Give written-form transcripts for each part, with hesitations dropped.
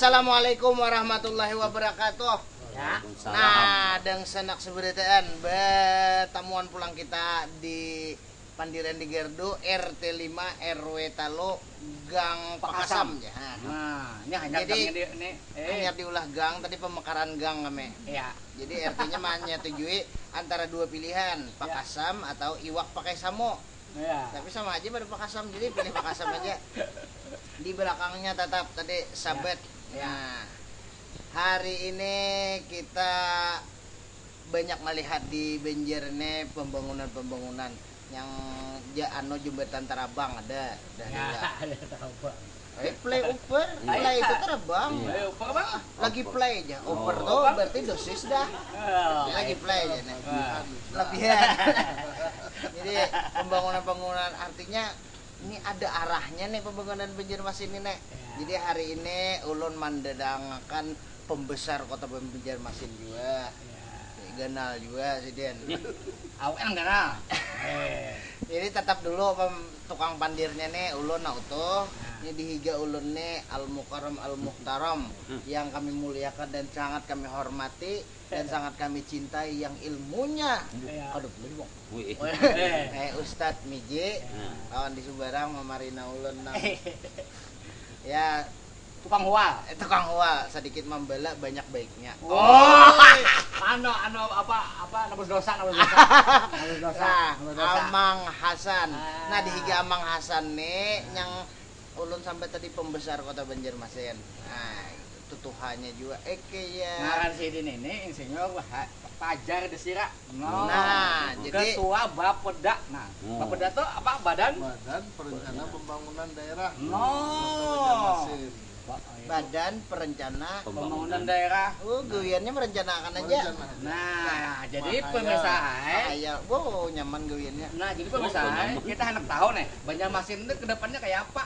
Assalamualaikum warahmatullahi wabarakatuh. Ya. Nah, dan senak seberitaan bertemuan pulang kita di Pandiran di Gerdo RT 5 RW Talo Gang Pakasam ya. Nah, ini hanya Jadi, gangnya ini. Hanya diulah gang tadi pemekaran gang kami. Iya. Jadi RT-nya menyetujui antara dua pilihan, Pakasam atau Iwak pakai samo. Iya. Tapi sama aja pada Pakasam, jadi pilih Pakasam aja. Di belakangnya tetap tadi Sabet. Nah, hari ini kita banyak melihat di Banjarne pembangunan yang jembatan Tarabang ada Ya, ada tahu, Pak. play itu Tarabang. Play over, Bang. Lagi play aja. Over tuh berarti dosis dah. Lagi play aja nih. Lebihan. Jadi pembangunan artinya ini ada arahnya nih pembangunan Banjarmasin ini nek. Jadi hari ini ulun mendadangakan pembesar kota Banjarmasin juga. Ganal juga sih Den. Awen ganal. Jadi tetap dulu tukang pandirnya nih ulun utuh. Ini dihiga ulun nih Al Mukarram Al Muhtaram yang kami muliakan dan sangat kami hormati dan sangat kami cintai yang ilmunya. Aduh, belum. Ustadz Miji lawan di Subarang Mamarina ulun nang. Ya, Tukang hual. tukang hual sedikit membela banyak baiknya. Apa nabus dosa. Amang Hasan. Nah, dihiga Amang Hasan nih yang ulun sampai tadi pembesar kota Banjarmasin. Nah, tutuhannya juga ya. Nah, kan si ini insinyur Pajar Desira. Nah, jadi ketua Bapeda. Nah, Bapeda tuh apa? Badan Perencana Pembangunan Daerah. Badan Perencana Pembangunan Daerah. gawiannya merencanakan aja. Nah, jadi pemirsa Ya, nyaman gawiannya. Nah, jadi pemirsa kita hendak tahu nih, Banjarmasin itu kedepannya kayak apa?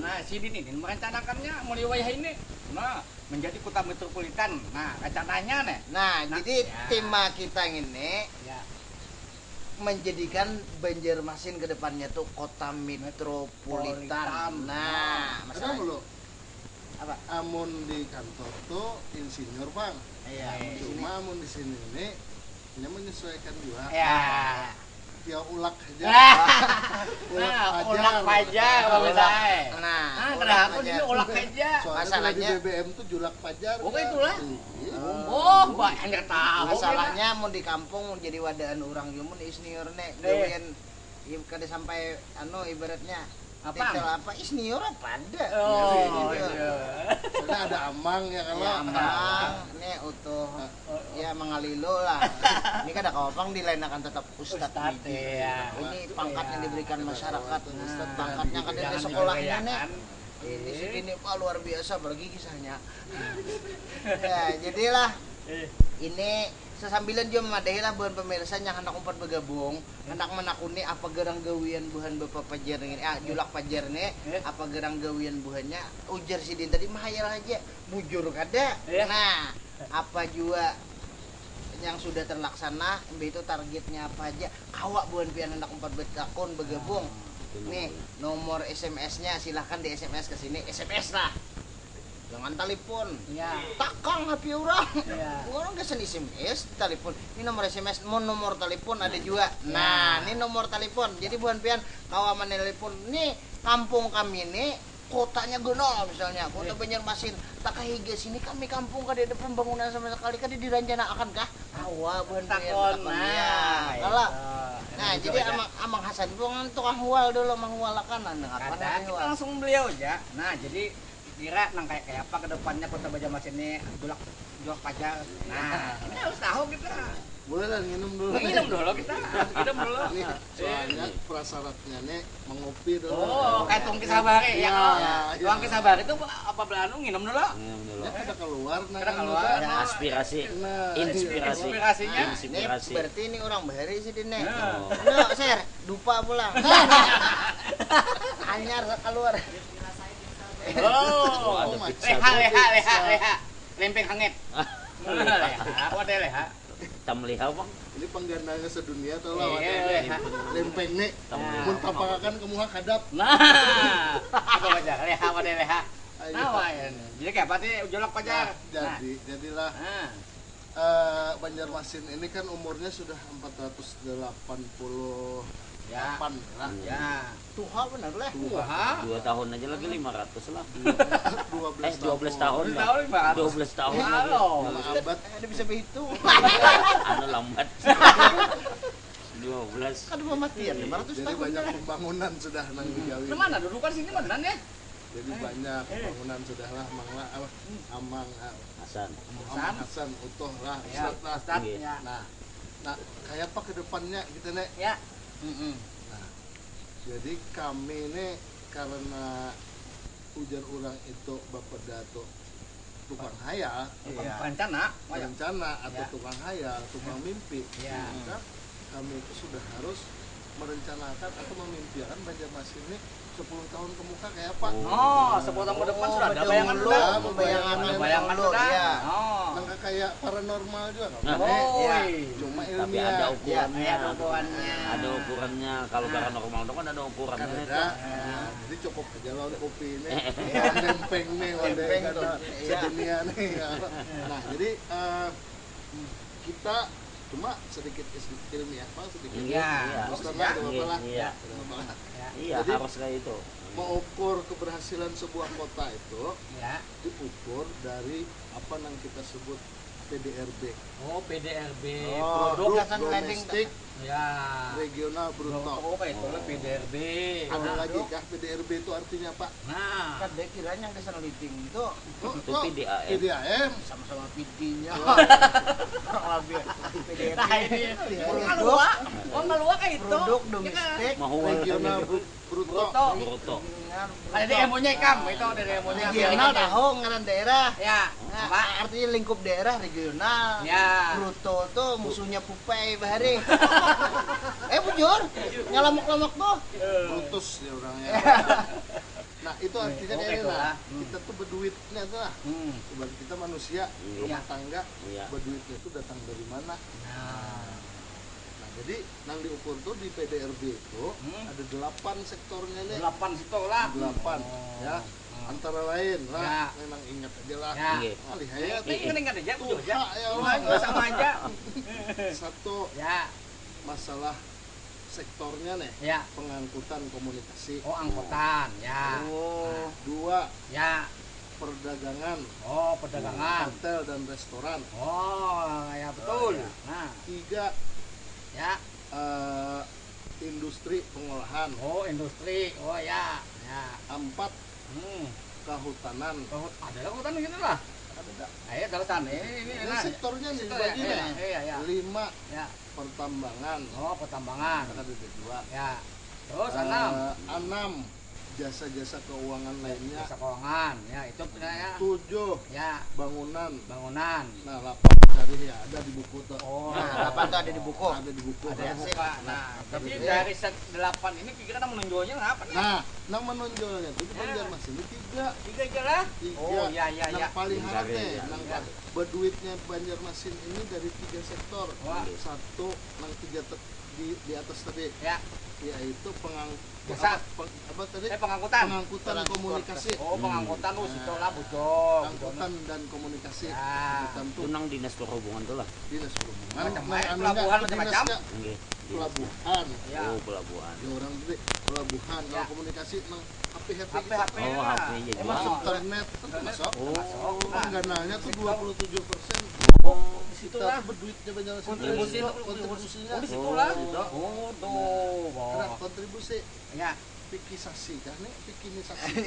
Nah, si Din ini merencanakannya mulai wayah ini. Nah, menjadi kota metropolitan. Nah, rencananya nih. Nah, jadi tema kita ini menjadikan Banjarmasin kedepannya tuh kota metropolitan. Nah, masalah apa? Amun di kantor tuh insinyur Bang. Iya, Cuma amun di sini ini hanya menyesuaikan juga. Ya. Dia ulak aja. Ulak pajar pemirsa. Nah, Kenapa dia ulak aja? Soalnya Masalahnya- di BBM tuh julak pajar. Oh, itulah. Iya. Oh, banyak tahu. masalahnya mau di kampung mau jadi wadaan orang yumun isnior nek gawian kada sampai ibaratnya Apa? detail apa isnior apa ada. Oh, Gitu. iya. Soalnya ada amang ya kalau. Ya amang, ini utuh ya mengalilo lah. Ini kan ada kawapang dilainakan tetap Ustadz Ustadz, Miji. iya. Ini pangkat yang diberikan masyarakat. Ustadz Pangkatnya kan Jangan dari sekolahnya digoyakan. nih. Di sini Pak luar biasa pergi kisahnya. Ya, jadilah ini sesambilan juga madahi lah buhan pemirsa yang hendak umpat bergabung hendak menakuni apa gerang gawian buhan bapak pajar ini julak pajar nih apa gerang gawian buhannya ujar si Din tadi mahayal aja bujur kada. Nah, apa juga yang sudah terlaksana itu targetnya apa aja kawak buhan pian hendak umpat bertakun bergabung nih nomor SMS-nya silahkan di SMS ke sini SMS lah jangan telepon takang HP orang orang kesan SMS telepon ini nomor SMS mau nomor telepon ada juga. Nah, ini nomor telepon jadi bukan pian kawaman telepon nih kampung kami nih kotanya Gonol misalnya kota Banjarmasin tak kahiga sini kami kampung kada ada pembangunan sama sekali kada direncanakan kah kawa bukan pian kalah. Nah, jadi amang Hasan bukan tukang hual dulu menghualakan apa Kita langsung beliau aja. Nah, jadi kira nang kayak apa kedepannya kota Banjarmasin ini julak pajar. Nah, ini harus tahu kita. Boleh lah minum dulu. Minum dulu kita. Minum dulu. Nih, soalnya prasyaratnya nih mengopi dulu. Oh, kayak tuang kisabari ya. Tuang kisabari itu apa belanu nginum dulu. Ya kita keluar nah. Kita keluar. Aspirasi, inspirasi, Inspirasinya. Ini berarti ini orang bahari sih Dine. Nah. No, Ser, dupa pulang. Anyar keluar. Oh, leha. Lempeng hangat. Leha, wadah leha. Hitam liha bang. Ini penggandanya sedunia tuh lah. Leha. Lempeng nih. Mun tapakakan kemuha kadap. Nah, apa baca? Leha, wadah leha. Nawain. Jadi kayak apa sih Jolok Pajar? Jadilah Nah. Banjarmasin ini kan umurnya sudah 488 Ya. lah. Ya. Tuha bener lah. Wah. 2 tahun aja lagi 500 lah. 12 12 tahun. 12 Bang. tahun, Bang. 12 tahun. Halo. Lama abad. Ada bisa berhitung. Anu lambat. 12. Kan pematian 500 Jadi tahun. banyak pembangunan sudah nang digawe. Di mana dudukan sini mana ya? Jadi banyak pembangunan sudah lah Amang Hasan. Muhammad Hasan utuh lah Ya, Ustaz lah. Ustaz. Iya. Ya. Nah kayak apa ke depannya gitu nek. Ya. Nah, jadi kami ini karena ujar orang itu Bapak Dato tukang hayal, Rencana. rencana atau Ya. tukang hayal, tukang mimpi, Ya. maka kami itu sudah harus merencanakan atau memimpikan Banjarmasin ini 10 tahun ke muka kayak apa. Oh, 10 tahun ke depan sudah ada bayangan dulu, sudah. bayangan Bayangan sudah. ya. Oh. Nggak kayak paranormal juga nggak Nah. boleh. Oh. Cuma Tapi ilmiah. ada ukurannya. Ya, ada ukurannya. Ada ukurannya. Kalau paranormal itu kan ada ukurannya Kan itu. ada. Nah, jadi cukup aja lawan kopi ini. Dempeng nih, wadah Dempeng kada tuh. Iya. sedunia nih. Nah, jadi kita cuma sedikit ilmiah, Pak, sedikit. Iya. Terus Bagus karena ya. ada apa lah? Iya. Ada apa lah? Ya. Iya, Jadi- harus kayak itu. Mengukur keberhasilan sebuah kota itu Ya. diukur dari apa yang kita sebut PDRB, Oh, PDRB. Oh, Produk. Dasar landing. domestik Ya. regional bruto. Oh, kayak itu lah PDRB. Ada lagi kah PDRB itu artinya Pak? Nah. Kan dia kiranya yang desa liting itu Itu PDAM. PDAM. sama-sama pidinya. Nah, ini ngelua. Oh, ngelua kayak itu. Produk Ini kan domestik Mahal Regional bruto. Bruto. Bruto. Ada di emonya Kam, itu dari emonya. regional tahu ngaran daerah. Ya. Nah, Apa? artinya lingkup daerah regional. Ya. Bruto tuh musuhnya Pupai Bahari. Bujur, nyalamak-lamak tuh. Brutus ya orangnya. Nah itu artinya Oke, kayak tuh lah. kita tuh berduitnya tuh lah. Sebagai kita manusia rumah tangga, Iya. berduitnya itu datang dari mana? Nah. Nah jadi nang diukur tuh di PDRB itu ada 8 sektornya nih. 8 situ lah. 8 ya. Antara lain Ya. lah, memang ingat aja lah. Ya. Iya. Alih ya, Tapi ingat aja, betul aja. ya Cuma Allah. nggak sama aja. Satu Ya. masalah sektornya nih, Ya. pengangkutan komunikasi. Oh, angkutan. Ya. Oh, 2 Ya. perdagangan, Oh, perdagangan. hotel dan restoran. Oh, ya betul. Nah, 3 ya. industri pengolahan. Oh, industri. Oh, ya. Ya. 4 kehutanan. Oh, ada lah hutan gitu lah. Ayo dari sana. Ini Ini sektornya nih Situ dibagi ya, nih. iya, iya. 5 Ya. pertambangan. Oh, pertambangan. Ada 2. Ya. Terus 6. 6 jasa-jasa keuangan lainnya. Jasa keuangan. Ya, itu punya ya. 7 Ya, bangunan. bangunan. Nah 8 dari ya ada di buku tuh. Oh, nah, apa tuh ada di buku? Ada di buku. ada yang sih. buka. Nah, tapi dari set 8 ini pikiran menunjuknya apa nih? Nah, nang menonjolnya tuh di Banjarmasin ini 3. 3 aja lah. 3. Oh, iya, iya, Nang iya. paling Bentar, harate, ya. nang Ya. berduitnya Banjarmasin ini dari 3 sektor. Wah. 1 nang 3 di atas tadi, Ya. yaitu Jasa. apa tadi? Pengangkutan. Pengangkutan komunikasi. Oh, pengangkutan lu situ lah, bujok. Angkutan dan komunikasi. Ya. Angkutan Itu tuh nang dinas perhubungan tuh lah. dinas perhubungan. Macam-macam, Anunya, pelabuhan itu macam-macam. dinasnya Nggih. pelabuhan. Ya. Oh, pelabuhan. Ya orang tadi pelabuhan. Ya. Kalau komunikasi nang HP HP. Oh, HP nya juga. Masuk internet itu masuk. Oh. Langganannya tuh 27%. Oh, di situ Kita lah. tuh berduitnya Banjarmasin. Kontribusi itu, kontribusinya. Oh, di situ lah. Oh. Oh, tuh. Karena Oh. kontribusi Ya. pikisasi kan nih pikinisasi.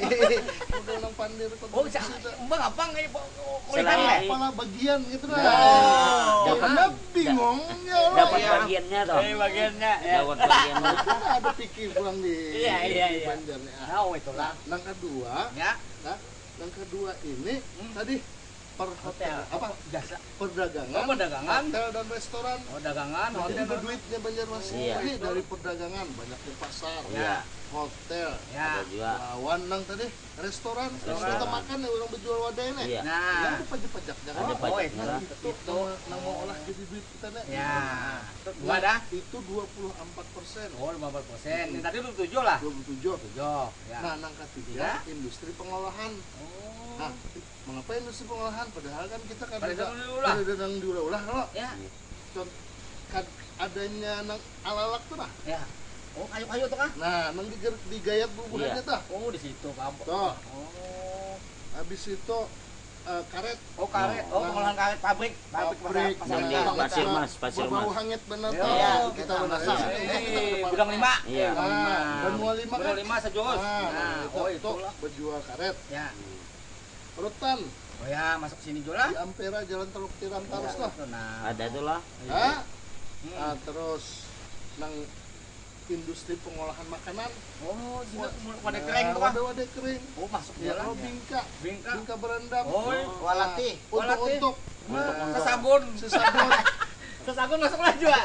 Udah nang pandir Oh, bisa. kontribusi. dah. Mbak gampang eh Selain- Kepala bagian gitu lah. Dapat- Karena bingung ya lah. Dapat Iya. bagiannya toh. bagiannya Dapat bagiannya. Kan ada pikir pulang di Iya, iya, di iya. Banjar nih. Ah. Oh, itulah. Nang kedua, Ya. nah, yang kedua ini tadi Hotel. apa Jasa. perdagangan, Oh, perdagangan. hotel dan restoran. Oh, dagangan, Jadi hotel. berduitnya Banjarmasin Iya. ini dari perdagangan banyak di pasar. Ya. hotel, Ya. Ada juga. lawan nang tadi restoran, Restoran. kita makan ya orang berjual wadah ini. Iya. Yang Nah, ada pajak-pajaknya. Ada Oh, pajaknya lah. itu. Nang mau olah jadi duit kita nih. ya. Itu dua dah. Itu 24%. Oh, 50%. Ini tadi lu 7 lah. 27. 7. Ya. Nah, nang ketiga industri pengolahan. Oh. Nah, mengapa industri pengolahan? Padahal kan kita kan Pada ada diulah. nang diulah-ulah kalau Ya. adanya nang alalak tuh nah. Ya. Oh, kayu-kayu tuh kah? Nah, nang digayat bubuhannya Iya. tah. Oh, di situ, Pak. Tuh. Oh. Habis itu karet Oh, karet. Oh, pengolahan karet pabrik. pabrik pasar Yang di pasar- Pasir Mas, Pasir berbau Mas. hangat benar Iya, tuh. iya, Kita kita benar masak. Gudang 5. Iya. Benua 5 Gudang 5 sejurus. Nah, Nah, oh itu itulah. berjual karet. Ya. Rotan Oh ya, masuk sini juga. di Ampera Jalan Teluk Tiram Tarus lah. Nah. Ada tuh lah. Hah? Hmm. Nah, terus nang industri pengolahan makanan. Oh, sini pada kering tuh, Kang. Wadah-wadah kering. Oh, masuk Ya, jalan. kalau bingka, Bingka. bingka berendam. Oh, Walati. Untuk sesabun. sesabun Sesabun masuk lah juga.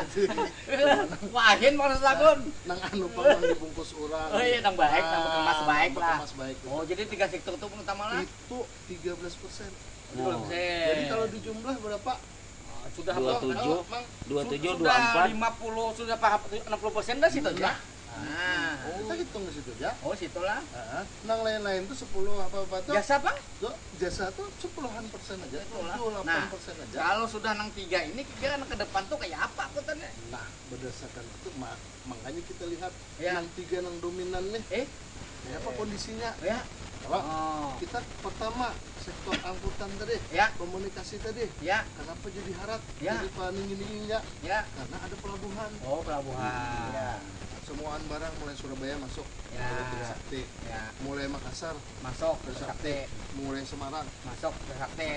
Wahin mau sesabun. nang anu pang dibungkus orang. Oh iya, nang baik, nang kemas baik nang lah. kemas baik. Oh, jadi 3 sektor itu utama lah. Itu 13%. Oh. Jadi kalau dijumlah berapa? sudah 27, Mang, 27, sudah 24. 50, sudah 60% dah situ aja. Nah. Kita hitung di situ ya. Oh, situlah. Nang lain-lain tuh 10 apa tuh? Jasa, Bang? Tuh, jasa tuh 10-an persen aja, Itulah. 7-8% aja. Kalau sudah nang 3 ini kira ke depan tuh kayak apa kotanya? Nah, berdasarkan itu makanya kita lihat Ya. nang 3 nang dominan nih, Eh, apa kondisinya? ya. Kalau Oh. kita pertama sektor angkutan tadi, Ya. komunikasi tadi, Ya, kenapa jadi harat? Ya. Jadi paning-ininya ya. karena ada pelabuhan. Oh, pelabuhan. Ya. Semuaan barang mulai Surabaya masuk, Ya. mulai Trisakti, Ya. mulai Makassar, Masuk ke Trisakti, Sakti. mulai Semarang, Masuk ke Sakti.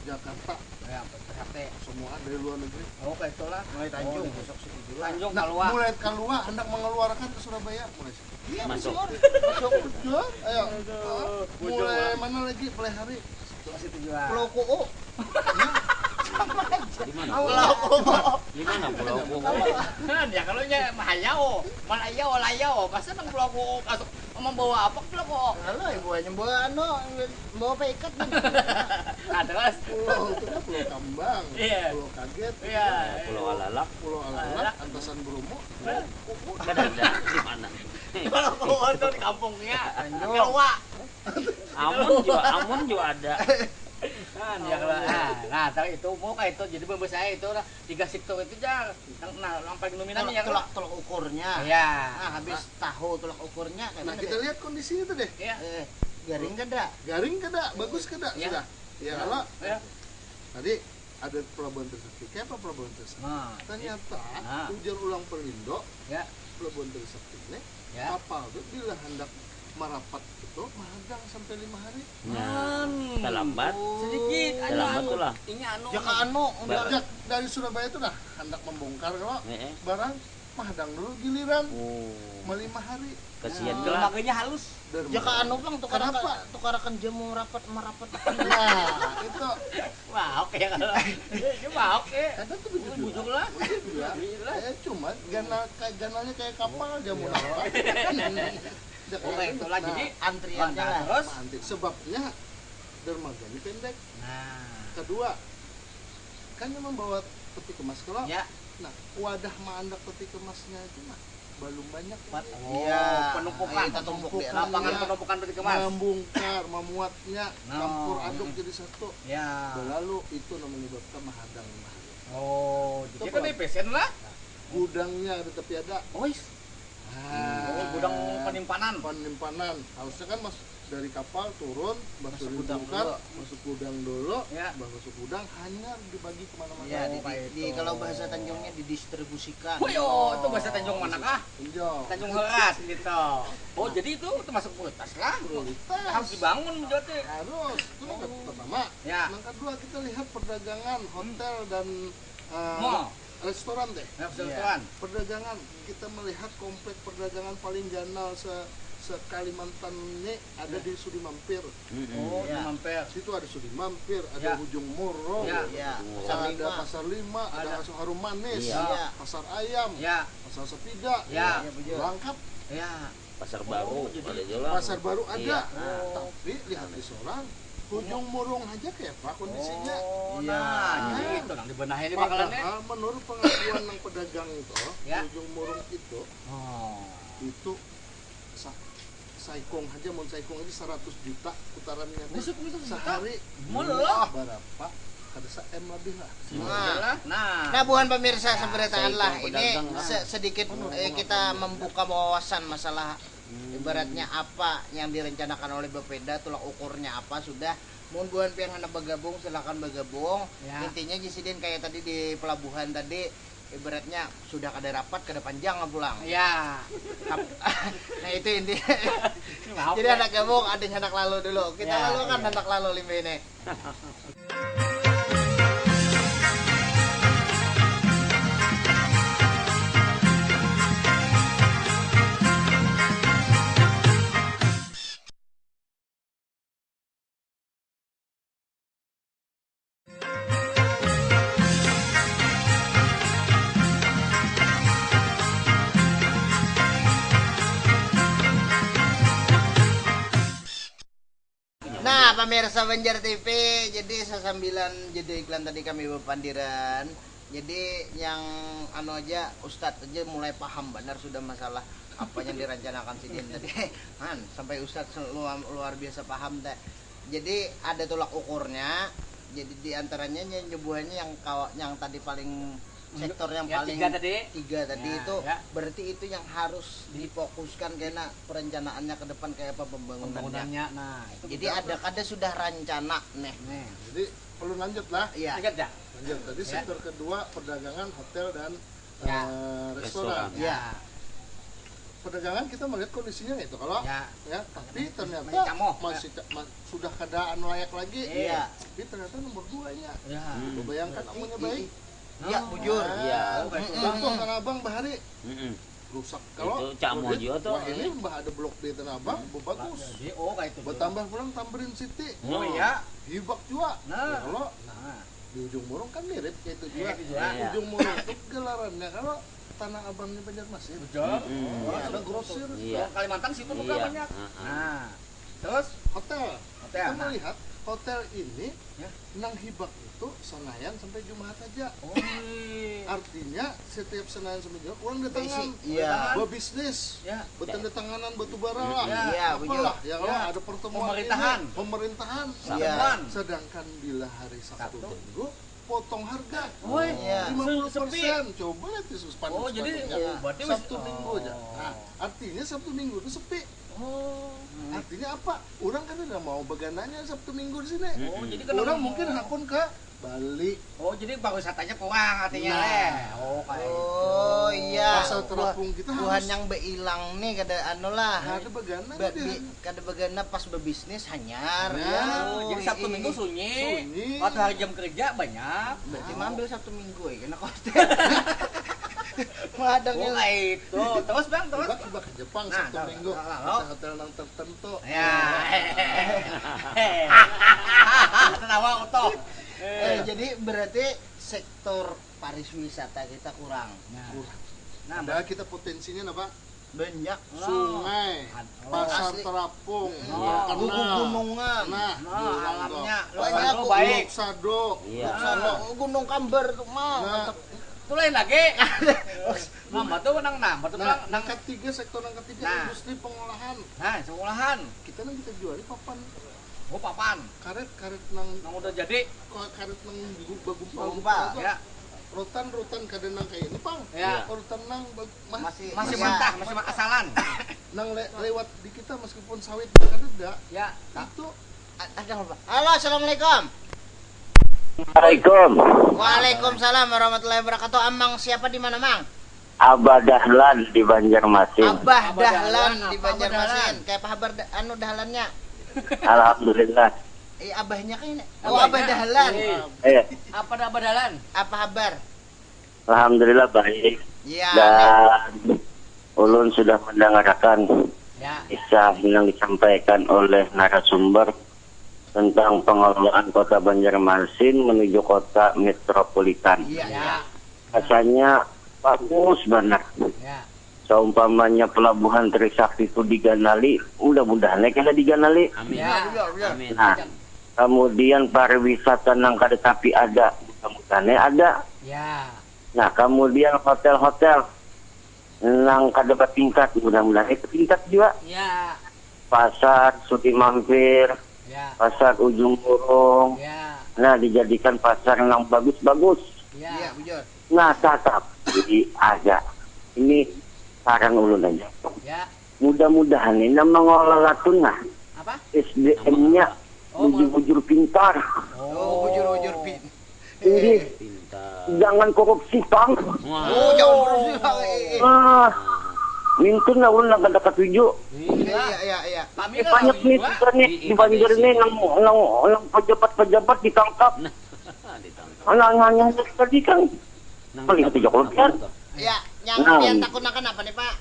Jakarta, Ya, ke Sakti. semua dari luar negeri. Oh, kayak itulah. Mulai Tanjung Oh, besok situ juga. Tanjung Nah, keluar. mulai keluar hendak mengeluarkan ke Surabaya, mulai situ. Iya, Masuk. Masuk jual, ayo. Bujur Mulai lah. mana lagi? Pelihari. Situ juga. Pulau Kuo. Di mana? Pulau Kuo. Di mana Pulau Kuku? Ya kalau nya Mahayao, Malayao, Layao, masa nang pulau ko masuk membawa apa pulau ko? Halo, ibu aja bawa anu, bawa apa ikat nih. Nah, terus Pulau itu kan Pulau Kambang, Iya. Pulau Kaget, iya. Pulau Alalak. Pulau Alalak, Antasan Bromo. Kan ada di mana? Pulau ko itu di kampungnya. Tanjung. Jawa. Amun juga ada. Kan ya kalau nah, tahu itu mau kayak itu jadi bumbu saya itu lah 3 sektor itu aja yang paling dominan ya kalau Tolak ukurnya. ya Nah, habis tahu tolak ukurnya kayak Nah, mana kita deh? lihat kondisinya tuh deh. ya Garing kan dah? Garing kada, bagus kada, Ya. sudah. Ya kalau ya tadi ada pelabuhan Trisakti, kayak apa pelabuhan Trisakti? nah Ternyata Nah. ujar ulang Pelindo, ya pelabuhan Trisakti ini ya kapal tuh bila hendak merapat itu mahadang sampai 5 hari. Nah, terlambat. sedikit Terlambat tuh lah. ini anu Ya ka anu, udah Sejak dari Surabaya itu dah hendak membongkar kalau barang mahadang dulu giliran Oh, mau 5 hari. kasihan Nah, gelah. makanya halus Dari ya ka anu bang Kenapa? tukarakan jamu rapat merapat. Nah, itu wah oke kalau ini mah oke ada tuh begitu. bujuk lah Ya, cuma ganalnya kayak kapal jamu apa. oke itulah jadi Antriannya lah. terus Sebabnya dermaganya pendek. nah Kedua, kan yang membawa peti kemas kalau ya nah wadah mandak peti kemasnya itu mah belum banyak Pat. lagi. Oh, Iya, penumpukan. kita tumpuk di lapangan Iya. penumpukan peti kemas. Membongkar, memuatnya, No. campur aduk jadi satu. Ya. Lalu itu yang menyebabkan mahadang mahal. Oh, Itu jadi kan apa? ini pesen lah. Gudangnya ada tapi ada. Oh, is. Oh, gudang penyimpanan. Penyimpanan. Harusnya kan mas dari kapal turun, masuk gudang bongkar, dulu. masuk gudang dulu, Ya. masuk gudang hanya dibagi kemana-mana. Ya, Oh, kayak di itu. kalau bahasa Tanjungnya didistribusikan. Oh, yo, itu bahasa Tanjung mana kah? Pinjau. Tanjung Heras gitu. Oh, jadi itu termasuk prioritas lah. Prioritas. Harus dibangun menjadi. Harus. Itu yang pertama. Ya. Yang kedua kita lihat perdagangan hotel dan Mall. restoran deh. Ya, restoran. Perdagangan kita melihat komplek perdagangan paling ganal se Kalimantan ini ada di Sudi Mampir. Oh, Ya. di mampir. Situ ada Sudi Mampir, Ya. ada Ujung Moro, Ya. Ya, ada Pasar Lima, ada Ada. Pasar Harum Manis, Iya. Pasar Ayam, Ya, Pasar Sepida, Ya. Ya, betul. lengkap. Ya. Pasar Baru jadi ada juga. Pasar Baru ada. Iya. Tapi lihat di Sorang, Ujung Murung aja kayak apa kondisinya. Iya, Nah, gitu nang dibenahi ini bakalannya. Padahal menurut pengakuan ng pedagang itu, Ya. Ujung Murung itu saikong aja mau saikong aja 100 juta putarannya tuh. Besok itu Sehari Mulah. berapa? Kada se-M lebih lah. Nah, bukan pemirsa seberitaan lah. Saikong Ini pedagang lah. sedikit kita membuka wawasan masalah ibaratnya apa yang direncanakan oleh Bapeda, tolak ukurnya apa sudah. Mohon buan yang hendak bergabung silakan bergabung. Ya. Intinya Jisidin kayak tadi di pelabuhan tadi ibaratnya sudah kada rapat kada panjang lah pulang. Ya. Nah itu intinya. Maaf, Jadi ya. anak gabung ada yang hendak lalu dulu. Kita Ya, lalu kan ya. hendak lalu limbe ini. Nah, pemirsa Banjar TV, jadi sesambilan jadi iklan tadi kami berpandiran. Jadi yang anu aja Ustadz aja mulai paham benar sudah masalah apa yang direncanakan si Din tadi. Man, sampai Ustadz luar biasa paham teh. Jadi ada tolak ukurnya. Jadi diantaranya nyebuhannya yang tadi paling sektor yang Ya, paling tiga tadi. tadi Ya, itu ya. berarti itu yang harus difokuskan karena perencanaannya ke depan kayak apa pembangunannya. Pembangunannya. Nah, itu Jadi ada sudah rencana nih. nih. Jadi perlu lanjut lah. Iya. Ingat ya? Lanjut. Tadi Ya. sektor kedua perdagangan, hotel dan Ya. restoran. Restoran. Ya. Perdagangan kita melihat kondisinya itu kalau Ya. tapi ternyata Masih camoh. sudah keadaan layak lagi. Iya. Tapi ternyata nomor 2-nya. Ya. Lu bayangkan amunnya baik. Iya, bujur. Iya. Contoh Tanah Abang Bahari Mm-mm. rusak. Kalau Itu Cak Blok D, Mojo tuh. wah ini mbah ada blok D Tanah Abang, bagus. Jadi kayak itu. Bertambah pulang Tamrin City. Oh iya. Hibak juga. Nah. Kalau Nah. di Ujung Murung kan mirip kayak itu juga. Mirip itu juga. Iya. Ujung Murung itu gelarannya kalau Tanah Abangnya Banjarmasin. Betul. Mm-mm. Oh, ada grosir. Iya. Kalimantan situ buka Iya. banyak. Heeh. Nah. Terus Hotel. hotel. Kita melihat hotel ini Ya. nang hibak itu Senayan sampai Jumat aja. Oh. iya. Artinya setiap Senayan sampai Jumat orang datangan. Iya. Berbisnis. Ya. Bertanda tanganan batu bara lah. Iya, Apalah, ya kalau Ya. ada pertemuan Pemerintahan. ini, pemerintahan. Iya. Sedangkan bila hari Sabtu Sabtu. Minggu potong harga. Oh iya. 50%. Coba lihat di spanduk Oh, jadi spanduknya. berarti Sabtu wis- Minggu aja. oh. Nah, artinya Sabtu Minggu itu sepi. Oh. Artinya apa? Orang kan udah mau begananya Sabtu Minggu di sini. Oh, jadi kan Orang mungkin hakun ke Bali. Oh, jadi pariwisatanya kurang artinya Nah. leh. Oh, kayak Oh iya. Pasar terapung kita Tuhan harus yang beilang nih kada anu lah. ada begana Be- dia. kada begana pas berbisnis hanyar. Ya. Oh, jadi Sabtu Minggu sunyi. Sunyi. Waktu hari jam kerja banyak. Berarti ambil Sabtu Minggu ya kena hotel. Madang Oh, yang kayak itu. Terus Bang, terus. Coba ke Jepang Nah, Sabtu tahu, Minggu. tahu, tahu. Hotel-hotel yang tertentu. Ya. Tertawa utuh. jadi berarti sektor pariwisata kita kurang. Nah, Kurang. nah, Padahal kita potensinya apa? Banyak. Sungai, Oh. pasar Asli. terapung, Oh. Gunung-gunungan. Nah, alamnya Banyak, lu baik. Sado. Iya. Gunung Kamber tuh mah. Nah, mantap. Itu lain lagi. Nama tuh nang nama tuh Nah, nang ketiga sektor yang ketiga Nah. industri pengolahan. nah, sekolahan. Kita nang kita jual di papan Oh, papan. karet nang Nang udah jadi. karet nang bagumpal Bagumpal, Ya. rotan kadang nang kayak ini pang. Ya. Rotan nang Masih Masih ya. mentah, masih asalan. nang lewat di kita meskipun sawit ada Ya. itu Ada apa? Halo, assalamualaikum. Assalamualaikum. Waalaikumsalam warahmatullahi wabarakatuh. Amang siapa di mana, Mang? Abah Dahlan di Banjarmasin. Abah Abah Dahlan Dahlan, di apa Banjarmasin. Dahlan? Kayak apa kabar anu Dahlannya? Alhamdulillah. Abahnya kan ini. Abahnya. Oh, Abah Dahlan. Eh, Apa dah badalan? Apa kabar? alhamdulillah baik. Ya. Dan ulun sudah mendengarkan Ya. kisah yang disampaikan oleh narasumber tentang pengelolaan kota Banjarmasin menuju kota metropolitan. Iya, Ya. ya. Rasanya bagus banget. Ya. Seumpamanya pelabuhan Trisakti itu diganali, mudah-mudahan kena diganali. Amin. Ya. Amin. Nah, kemudian pariwisata nang kada tapi ada, mudah-mudahan ada. Ya. Nah, kemudian hotel-hotel nang kada bertingkat, mudah-mudahan itu tingkat juga. Ya. Pasar Sudi Mampir, Ya. pasar Ujung Burung. Ya. Nah, dijadikan pasar yang bagus-bagus. Iya, Ya. bujur. Nah, tetap jadi ada. Ini saran ulun aja. Ya. Mudah-mudahan ini mengelola tunah Apa? SDM-nya Oh, bujur-bujur pintar. Oh, bujur-bujur pin. Ini Pintar. jangan korupsi, Bang. Wah. Oh, jangan berusaha. Ah, mintun na ulun lang kada katuju. Iya. Kami Eh, banyak nih kita nih di Banjar nih nang pejabat-pejabat ditangkap. Ditangkap. Anak-anaknya tadi kan Nang paling ketiga kolonial. Iya, yang Nah. pian takut kenapa nih, Pak?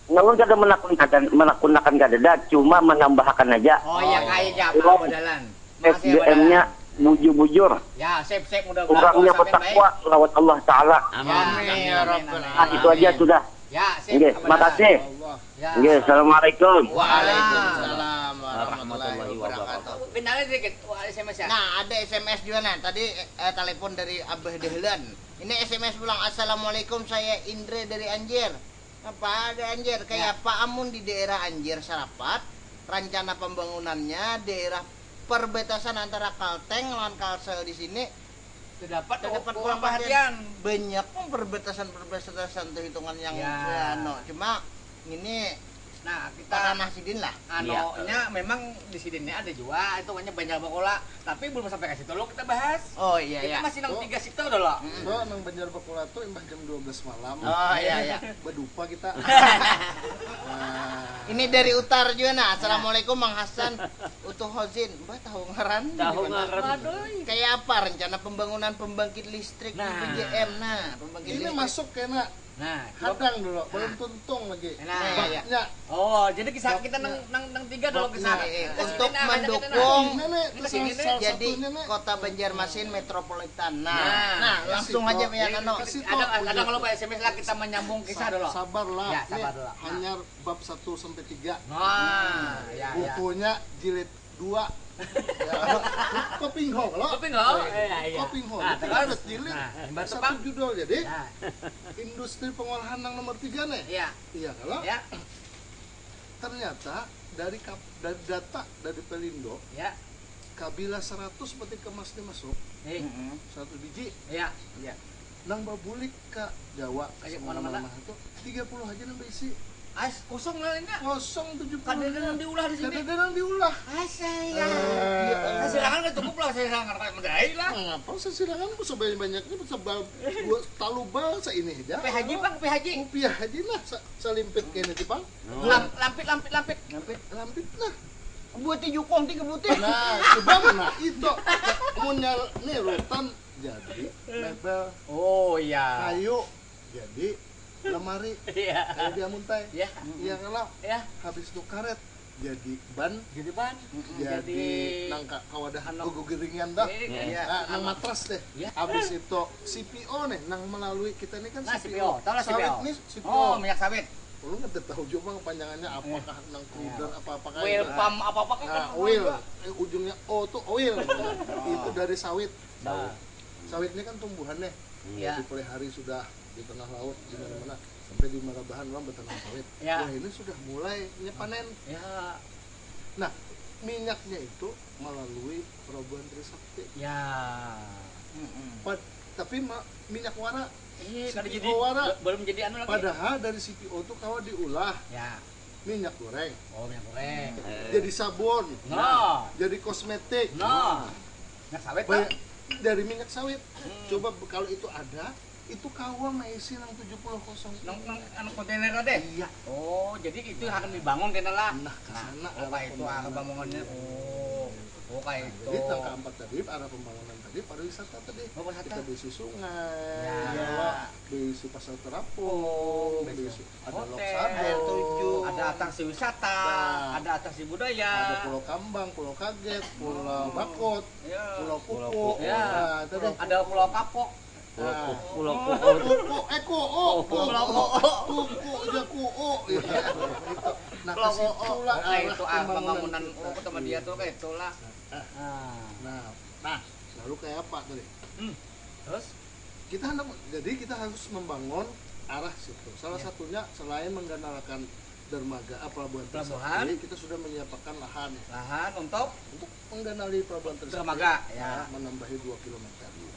Namun kada menakutkan kada, cuma menambahkan aja Oh iya kayak apa modalan. Makasih ya, SDM-nya bujur-bujur. Ya, sip mudah-mudahan Orangnya doa sampean bertakwa lawat Allah Ta'ala. Amin. Ya Rabbal Nah, itu aja Alamin. sudah. Ya, sip. Oke, Abang makasih. Allah. Ya. Oke, assalamualaikum. Waalaikumsalam warahmatullahi wabarakatuh. Pindahin dikit. Wah, SMS ya. Nah, ada SMS juga nah. Tadi telepon dari Abah Dahlan. Ini SMS pulang, Assalamualaikum, saya Indre dari Anjir. Apa ada Anjir? Kayak Pak Amun di daerah Anjir Sarapat. Rencana pembangunannya daerah perbatasan antara Kalteng lawan Kalsel di sini Dapat dapat kurang kurang perhatian. banyak pun perbatasan tuh hitungan yang Ya. cuma ini Nah, kita tanah sidin lah. anonya memang di sini ada juga itu hanya Banjar Bakola, tapi belum sampai ke situ lo kita bahas. Oh iya Kita iya. masih nang 3 situ udah lo. So, nang Banjar Bakola tuh imbah jam 12 malam. Oh iya iya. Berdupa kita. Nah, Ini dari Utar juga nah. Assalamualaikum Mang Hasan Utuh Hozin. Mbak tahu ngaran? Tahu Gimana? ngaran. Kayak apa rencana pembangunan pembangkit listrik di Nah. PJM? Nah, pembangkit ini listrik. masuk kena Nah, hadang dulu, belum tuntung lagi. Nah, iya. Baknya. oh, jadi kisah kita nang 3 dulu kisah. Untuk mendukung Nenek, Kita sini, Nek. salah jadi satunya, Nek. kota Banjarmasin metropolitan. Nah, Nah, nah langsung kasih aja tau. ya Kano. Kasih Ada kalau Pak SMS lah kita menyambung kisah dulu. Sabar lah. Ya, sabar Nih, dulu. hanya bab 1 sampai 3. Nah, ya. Bukunya jilid 2. Ya, Kopinghong lo. Kopi enggak? Iya. Kopinghong. Nah, Itu terus. ada jilid. Nah, Batu Satu Bang. judul jadi Ya. industri pengolahan yang nomor 3 nih. Iya. Iya kalau Ya. ternyata dari data dari Pelindo Ya. kabila 100 peti kemas masuk Eh. 1 biji Ya. nang babulik ke Jawa Kayak semana-mana mana-mana. itu 30 aja nang berisi Ais kosong lah ini. kosong 70 Kadang diulah di sini. kadang diulah Saya. Eh. Silakan kan cukup lah saya silakan kalau mendai lah. ngapa sesilangan ku sebanyak-banyaknya sebab dua talubal sa ini aja PHJ Bang, PHJ. rupiah aja lah salimpit kayaknya di Bang Lampit. lampit lah Buat jukong 3 butir. nah coba nah itu punya nih rutan jadi mebel Oh iya. kayu jadi lemari Iya. kayak dia muntai Ya. iya kalau Ya. habis itu karet jadi ban Jadi ban. jadi nangka kawadahan Anu. guguringan dah Iya. nah, nang matras deh Ya. habis itu CPO nih nang melalui kita ini kan Nah, CPO. Tahu lah sawit CPO. nih CPO Oh, minyak sawit. lu nggak tahu juga panjangannya apakah nang kruder apa-apa Oil kayak pump apa-apa kan. nah oil ujungnya O tuh oil itu dari sawit Nah. sawit ini kan tumbuhannya Iya. di pore hari sudah di tengah laut di mana-mana sampai di Marabahan orang bertanam sawit Ya. wah ini sudah mulai panen Ya. nah minyaknya itu melalui pelabuhan Trisakti Ya. tapi minyak wara Iya, kada jadi CPO wara belum jadi anu lagi. padahal dari CPO itu kalau diolah Ya. minyak goreng Oh, minyak goreng. jadi sabun No. jadi kosmetik No. Minyak sawit tuh. banyak dari minyak sawit coba kalau itu ada itu kawa maisi nang 70 kosong Nang anu kontainer deh. iya Oh, jadi itu akan dibangun kena lah. nah kesana Oh, kayak itu arah pembangunannya. Oh, kayak itu. jadi tangka 4 tadi arah pembangunan tadi pariwisata tadi Oh, wisata. kita bisi sungai Ya. bisi pasar Oh, terapung bisi bisi ada hotel. Loksado Air tujuh. Ada atraksi wisata, Nah. ada atraksi budaya. ada Pulau Kambang, Pulau Kaget, Pulau Bakot, Ya. Pulau Kupu, Kupu. Ya. nah, tadi Ada Pulau Kapok. Pulau Kuo. Nah, Kalau ke situ lah itu arah pembangunan kita. sama dia tuh kayak itulah. Nah, lalu kayak apa tadi? Terus Kita harus membangun arah situ. Salah satunya selain menggandakan dermaga pelabuhan Pelabuhan. Trisakti, kita sudah menyiapkan lahan untuk mengganali pelabuhan Trisakti. dermaga ya. Menambahi 2 km.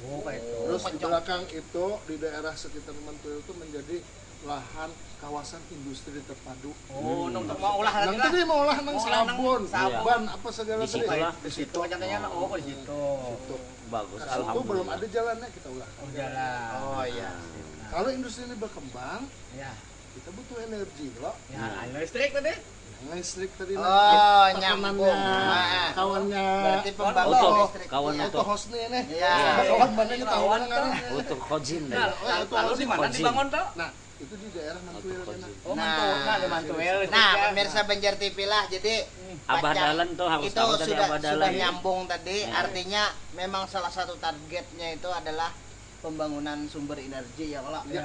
Oh kayak itu. Terus di belakang itu di daerah sekitar Mantuil itu menjadi lahan kawasan industri terpadu. Oh, untuk mau olah lagi Nang lah. tadi mau olah nang Mau olah nang sabun, sabun. ban apa segala Di situ tadi. lah. Di situ rencananya di situ. Situ. Bagus, Nah, situ belum alhamdulillah. ada jalannya kita ulah. Oh jalan. Oh iya. Kalau industri ini berkembang, Ya. kita butuh energi loh. Ya, listrik tadi. Yang listrik tadi Oh, tekanannya, nyambung. Nah, kawannya. berarti pembangun Untuk listrik. kawan ya. Itu hostnya nih. Iya. Kawan mana kita tahu Kawan kan. tuh. Untuk Kojin Nah, deh. lalu di mana dibangun tuh? Nah, itu di daerah Mantuil Untuk kan. Kojin. Oh, Nah, Mantuil. Nah, di Mantuil. Nah, pemirsa Banjar TV lah. Jadi Abah pacar Dalan tuh harus itu tahu tadi sudah Abah Dalan. nyambung tadi. Ya. Artinya memang salah satu targetnya itu adalah pembangunan sumber energi ya kalau Ya.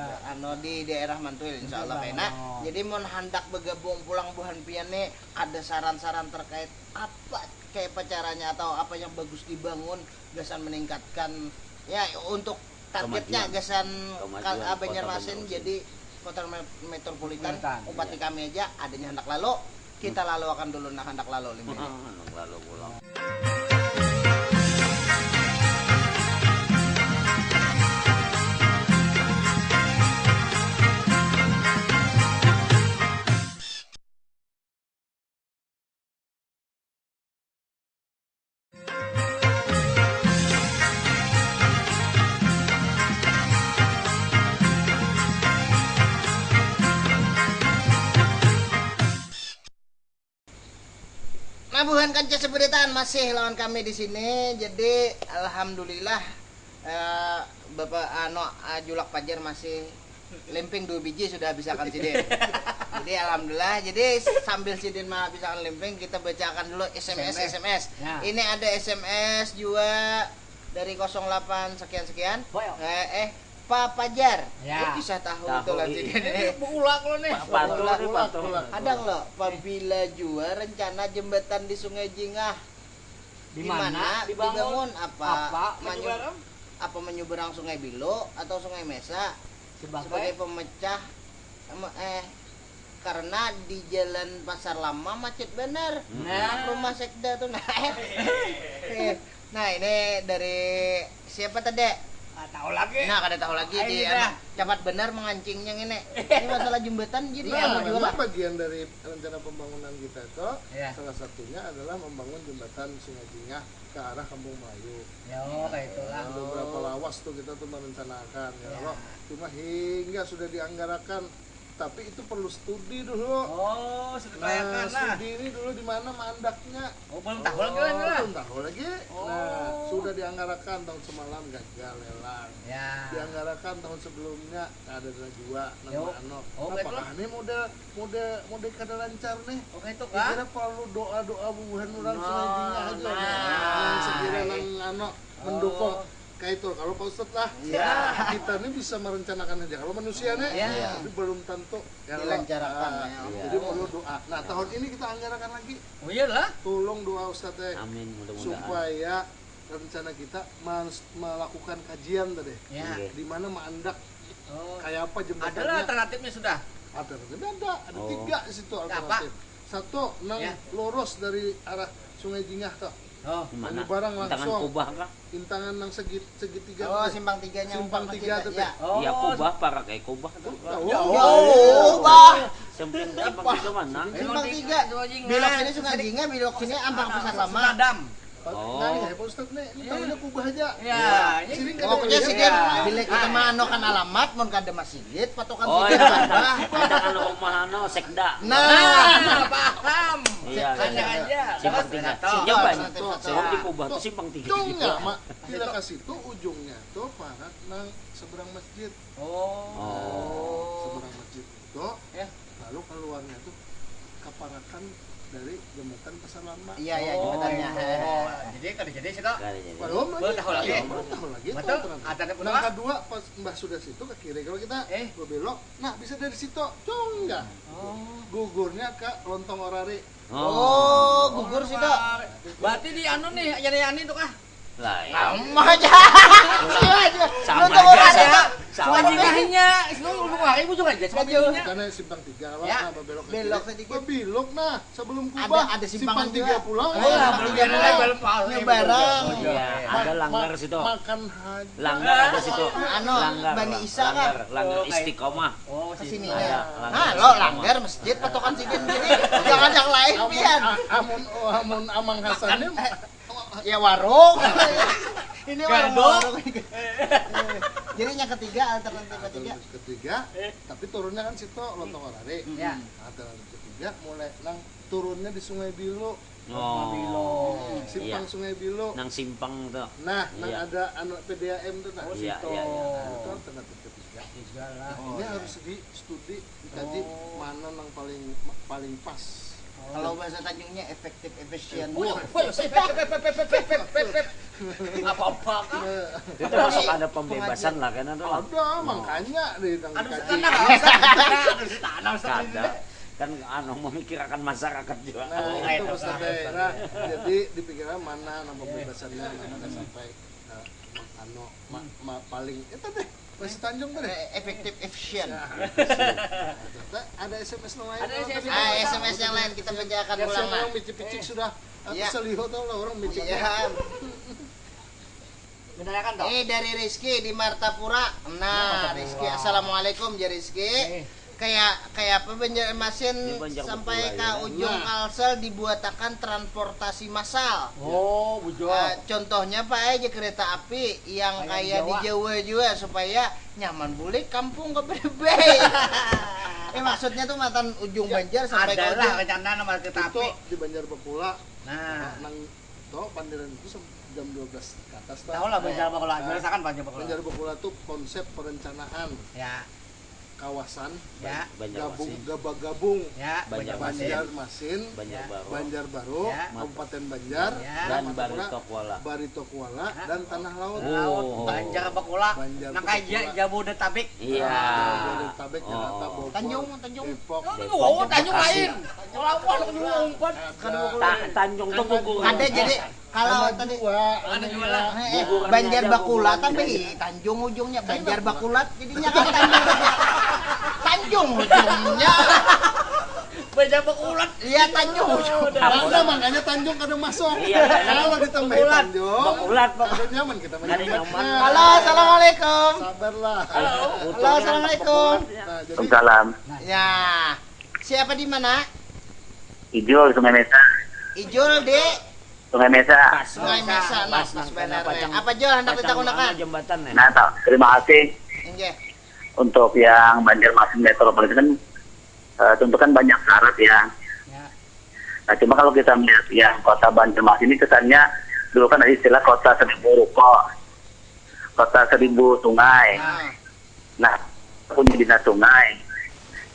di daerah Mantuil insya Allah kena. Dibangun. Jadi mau hendak bergabung pulang buhan piane ada saran-saran terkait apa kayak caranya atau apa yang bagus dibangun gasan meningkatkan ya untuk targetnya Kemajuan. gasan Kemajuan kota Banjarmasin Banjarmasin. jadi kota metropolitan Metropolitan, umpati iya. kami aja adanya hendak lalu kita lalu akan dulu nah hendak lalu lima ini. Lalu pulang. Nah, buhan kancah seberitaan masih lawan kami di sini. Jadi alhamdulillah Bapak Julak Pajar masih lempeng 2 biji sudah bisakan sidin. Jadi alhamdulillah. Jadi sambil sidin mah bisakan lempeng kita bacakan dulu SMS. Ya. Ini ada SMS juga dari 08 sekian. Pak Pajar. Ya. Bisa tahu Tahu, itu lah sidin. Ulak lo nih. Patul. Ada nggak apabila jua rencana jembatan di Sungai Jingah Di mana dibangun? apa Menyeberang? menyeberang Sungai Bilo atau Sungai Mesa sebagai Sebagai pemecah karena di Jalan Pasar Lama macet bener. Nah. Rumah sekda tuh nah ini dari siapa tadi? Tahu lagi. Nah, kada tahu lagi Ayo, di dah. cepat benar mengancingnya ini. Ini masalah jembatan jadi Nah, anu juga lah. memang bagian dari rencana pembangunan kita itu Ya. salah satunya adalah membangun jembatan Sungai Jingah ke arah Kampung Melayu. Ya, kayak itulah. Ada beberapa lawas tuh kita tuh merencanakan ya. Ya. Kalau cuma hingga sudah dianggarkan, tapi itu perlu studi dulu. Oh, sudah kayakan lah. Studi ini dulu di mana mandaknya. Oh, belum tahu lagi lah. Belum tahu lagi. Nah, sudah dianggarkan tahun semalam gagal lelang. Ya. Dianggarkan tahun sebelumnya ada dua Yo. nama Oh, apakah ini model kada lancar nih. Oke itu kah? Kira perlu doa bubuhan orang Nah, Sungai Jingah aja. nah. Yang sekiranya mendukung kayak itu. Kalau Pak Ustadz lah, Ya. kita ini bisa merencanakan aja. Kalau manusia nih, Ya. tapi belum tentu ya, Dilancarkan, ah, ya. Jadi perlu doa. Nah, tahun ini kita anggarkan lagi. Oh iyalah. Tolong doa Ustadz teh Amin, mudah-mudahan. supaya rencana kita melakukan kajian tadi. Ya. Di mana mandak Oh. kayak apa jembatannya? Adalah alternatifnya sudah. Alternatifnya ada Oh. 3 di situ alternatif. Satu, nang Ya. lurus dari arah Sungai Jingah tuh. Oh. Di mana? Barang Tangan langsung. Kubah kah? Intangan nang segitiga. Oh, tuh. simpang tiganya Simpang umpang tiga masjid, tuh, ya. Oh. Iya Kubah, para kayak Kubah. Tahu? Oh, bah. Simpang tiga mana? Simpang tiga. Belok sini Sungai Jingah, belok sini Ampang Pasar Lama. Adam. Oh. Nah, ya Pak Ustadz nih, ini tahunya Kubah aja. Ya. Sini nggak ada Pokoknya sih pilihan. kan Ya. bila kita mah anu kan alamat mun kada masjid patokan Oh sini iya, ada. ada kan rumah sekda. Nah, Paham. Iya, Hanya iya. aja. Simpang tiga. Tahu. Sejauh banyak. Tahu. Sebab di Kubah tuh simpang tiga. Ujungnya, Mak. Bila kasih itu ujungnya tuh parat nang seberang masjid. Oh. Seberang masjid itu, Ya. lalu keluarnya tuh kaparakan dari jembatan Pasar Lama. Iya, jembatannya. Jadi kan jadi situ. Belum Tahu lagi. Tahu lagi. Betul. tahu ternyata. Ada Yang kedua. kedua pas Mbah sudah situ ke kiri, kalau kita berbelok, nah bisa dari situ, enggak. Gugurnya ke Lontong Orari. Oh, gugur sih, Dok. Berarti di anu nih, yani tuh kah? Lah, ya. Sama aja. Sama Lu tuh aja, orang sama. ada. Sama Suara juga. Hanya, lu hari ibu juga aja sebagainya. Karena simpang 3 lah, Ya. nah, belok ke Belok kiri. sedikit. Belok nah, sebelum Kubah. Ada simpangan simpang juga. 3 pulang. Oh, nah, belum belum bareng. Iya, ada langgar situ. Makan haji. Langgar ada situ. Anu, Langgar. Bani Isa kan? Langgar istiqomah. Oh, Kesini Ada ya. langgar Nah, lo istiqomah. langgar masjid patokan sidin jadi jangan yang lain pian. Amun Amang Hasannya Ya warung. Ini Gardo. warung. Jadi yang ketiga alternatif ketiga. ketiga, tapi turunnya kan situ Lontong Orari. Ya. Alternatif ketiga mulai nang turunnya di Sungai Bilo. Oh. Simpang Iya. Sungai Bilo. Nang simpang tuh. Nah, nang Iya. ada anu PDAM tuh nah. Iya, iya, iya. Itu alternatif ketiga. Ini harus di studi, dikaji mana yang paling pas. Kalau bahasa Tanjungnya efektif efisien. Apa-apa kan? Itu masuk ada pembebasan lah kan itu lah. Ada, makanya di nang Aduh, dikaji. tanah Kada. Kan anu memikirkan masyarakat juga. Nah, itu pesan daerah. Jadi dipikirkan mana nang pembebasannya mana sampai anu paling itu deh. Masih Tanjung tuh deh. Efektif efisien. Ada SMS lain. Ada SMS. SMS yang lain kita bacakan Yang ulang lah. orang micik-micik sudah Iya. seliho tau lah orang micik. Iya. Benar kan, Dok? Ini dari Rizky di Martapura. Nah, Rizky, assalamualaikum ya Rizky. Kayak apa Banjarmasin Di Banjar sampai ke Bukula, ya. ujung Kalsel dibuatakan transportasi massal. Oh, bujol. Contohnya Pak aja kereta api yang kayak di Jawa juga supaya nyaman bulik kampung ke BB. Maksudnya tuh matan ujung Banjar sampai ke Adalah ujung. rencana nama kereta Itu api. di Banjar Bakula. Nah, Nang toh pandiran itu jam 12 ke atas tahu lah Banjar Bakula. Nah, Biasakan Banjar Bakula. Banjar Bakula tuh konsep perencanaan Ya, kawasan ya, gabung Banjarmasin. gabung ya. Banjarmasin. Banjarmasin, Banjarbaru. Banjarbaru, Ya. Kabupaten Banjar, Ya. Dan Martapura, Barito Kuala. Barito Kuala, Ya. dan Tanah Laut. Oh. Banjar Bakula. Banjar Makanya Bakula. Jabodetabek. Iya. Jabodetabek, Jakarta, Oh. Bogor, Tanjung. Depok. Oh, Tanjung lain. Lawan umpat. Tanjung tuh gugur. Ada jadi kalau Ada tadi dua, Ada anu dua ya. lah. Banjar aja, Bakulat gugurannya tapi aja. Tanjung ujungnya Banjar Bakulat jadinya kan Tanjung ujungnya. Banjar Bakulat. Iya Tanjung ujungnya. Ada makanya Tanjung kadang masuk. Iya, Kalau ditambahin Bakulat. Tanjung, Bakulat, Pak. ada nyaman kita Ada nyaman. Halo, assalamualaikum. Sabarlah. Halo, assalamualaikum. Nah, jadi Waalaikumsalam. Ya, siapa di mana? Ijul Sungai Mesa. Ijul di Sungai Mesa. Pas. Sungai Mesa. Nah, Pas nang sebenarnya. Apa Jol hendak kita gunakan? Jembatan ya. Nah, terima kasih Inge. untuk yang Banjarmasin Metropolitan. Tentu kan banyak syarat ya. Ya. Nah, cuma kalau kita melihat yang kota Banjarmasin ini kesannya dulu kan ada istilah kota seribu ruko, kota seribu sungai. Nah, Nah, punya dinas sungai.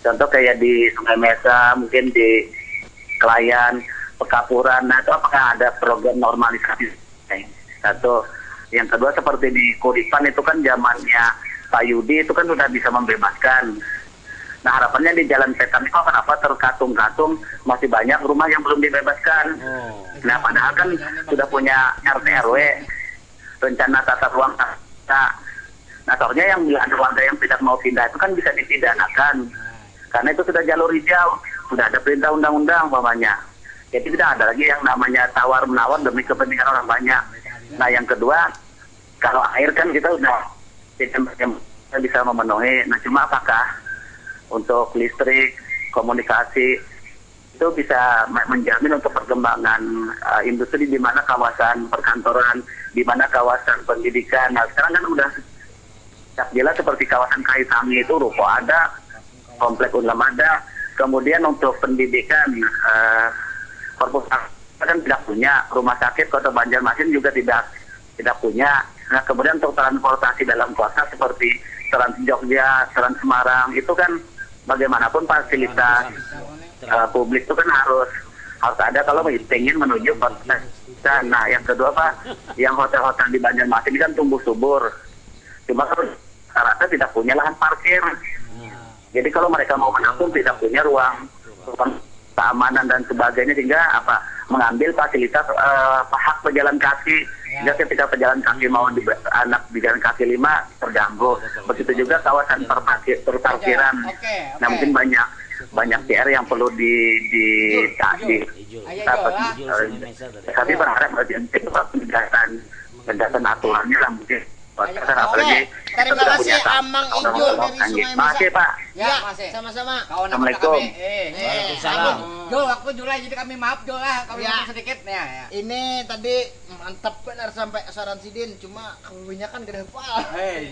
Contoh kayak di Sungai Mesa, mungkin di Kelayan, Pekapuran. Nah, itu apakah ada program normalisasi sungai? Satu. Yang kedua seperti di Kuripan itu kan zamannya Pak Yudi itu kan sudah bisa membebaskan. Nah, harapannya di Jalan Petan itu kenapa terkatung-katung masih banyak rumah yang belum dibebaskan. Oh. Nah, padahal kan sudah punya RT RW, rencana tata ruang tata. Nah, soalnya yang ada warga yang tidak mau pindah itu kan bisa dipidanakan. Karena itu sudah jalur hijau, sudah ada perintah undang-undang umpamanya. Jadi tidak ada lagi yang namanya tawar-menawar demi kepentingan orang banyak. Nah, yang kedua, kalau air kan kita udah bisa memenuhi. Nah, cuma apakah untuk listrik, komunikasi itu bisa menjamin untuk perkembangan industri di mana kawasan perkantoran, di mana kawasan pendidikan. Nah, sekarang kan udah jelas seperti kawasan Kaitangi itu ruko ada, komplek Unlam ada. Kemudian untuk pendidikan, perpustakaan kan tidak punya, rumah sakit Kota Banjarmasin juga tidak punya. Nah, kemudian untuk transportasi dalam kota seperti Trans Jogja, Trans Semarang itu kan bagaimanapun fasilitas publik itu kan harus harus ada kalau ingin menuju kota. Nah, yang kedua Pak, yang hotel-hotel di Banjarmasin ini kan tumbuh subur. Cuma kalau rata tidak punya lahan parkir. Jadi kalau mereka mau menampung tidak punya ruang keamanan dan sebagainya, sehingga mengambil fasilitas hak pejalan kaki. Sehingga ketika pejalan kaki mau anak di jalan kaki 5 terganggu. Begitu juga kawasan perparkiran. Nah, mungkin banyak PR yang perlu tapi berharap itu penjelasan aturannya lah mungkin. Oke, terima kasih Amang Ijul dari Sungai Mesa. Makasih Pak. Ya, sama-sama. Assalamualaikum. Waalaikumsalam. Jul, waktu Julai jadi kami maaf Jul lah, kami Ya. ngomong sedikit ya. Ini tadi mantap benar sampai saran Sidin, cuma kebanyakan gede pal.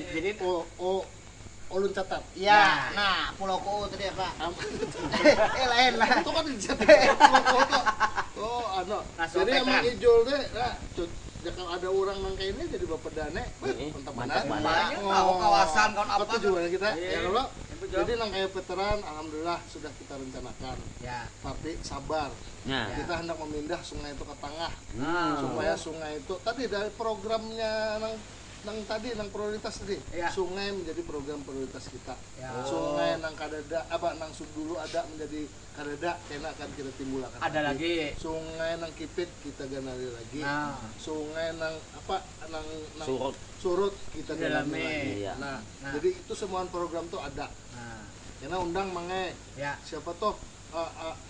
Jadi Ulun catat. Ya, nah Pulau Kuu tadi apa? Lain lah. Itu kan dicatat. Oh, jadi emang Ijul teh, kalau ada orang nang kayak ini jadi bapak dane, mantap banget. banyak tahu kawasan kawan apa Apa tujuan kita? Iya. Ya kalau jadi nang kayak veteran, alhamdulillah sudah kita rencanakan. Ya. Tapi sabar, Nah, kita hendak memindah sungai itu ke tengah, Supaya supaya sungai itu tadi dari programnya nang prioritas tadi, Iya. sungai menjadi program prioritas kita. Ya. Sungai nang kadada, nang dulu ada menjadi kadada, kena akan kita timbulkan. ada lagi. Sungai nang kipit kita ganali lagi. Nah. Sungai nang nang surut. kita Dalami. ganali lagi. Iya. Nah, Nah. jadi itu semua program tuh ada. Nah, Karena undang mange ya. siapa tuh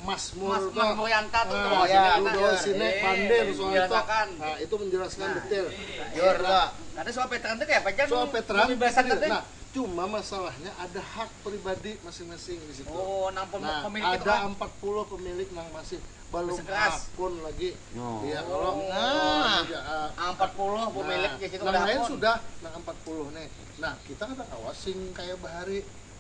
Mas Mas Mur Murianta tuh nah, ya, sini pandir soal itu. menjelaskan. Nah, itu menjelaskan detail. Jor lah. Ada soal veteran itu kayak apa kan? Soal veteran, Pembebasan iya. tadi. Nah, cuma masalahnya ada hak pribadi masing-masing di situ. Oh, nang Nah, pemilik itu ada kan. 40 pemilik yang masih belum Bersikeras. akun lagi. Oh. Iya, kalau Nah. 40 pemilik di situ yang udah lain akun. sudah nang 40 nih. Nah, kita kan awas sing kayak bahari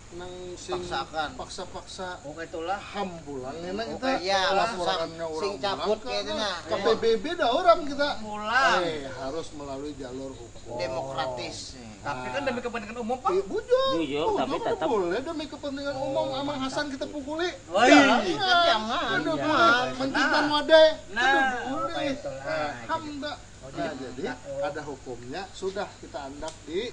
nang sing Paksakan. paksa-paksa Oke itulah. ham pulang enak kita. Oke, iya, laporannya sing orang cabut pulang kayak itu nah. ke PBB dah orang kita. Pulang. Harus melalui jalur hukum. Demokratis. Tapi kan demi kepentingan umum, Pak. Bujur, tapi tetap. boleh demi kepentingan umum. Amang Hasan kita pukuli. Oh, iya. Kan jangan. Aduh, Iya. boleh. Mencinta wadah. Nah, Aduh, boleh. apa itulah. Ham dah. Nah, jadi ada hukumnya. Sudah kita andak di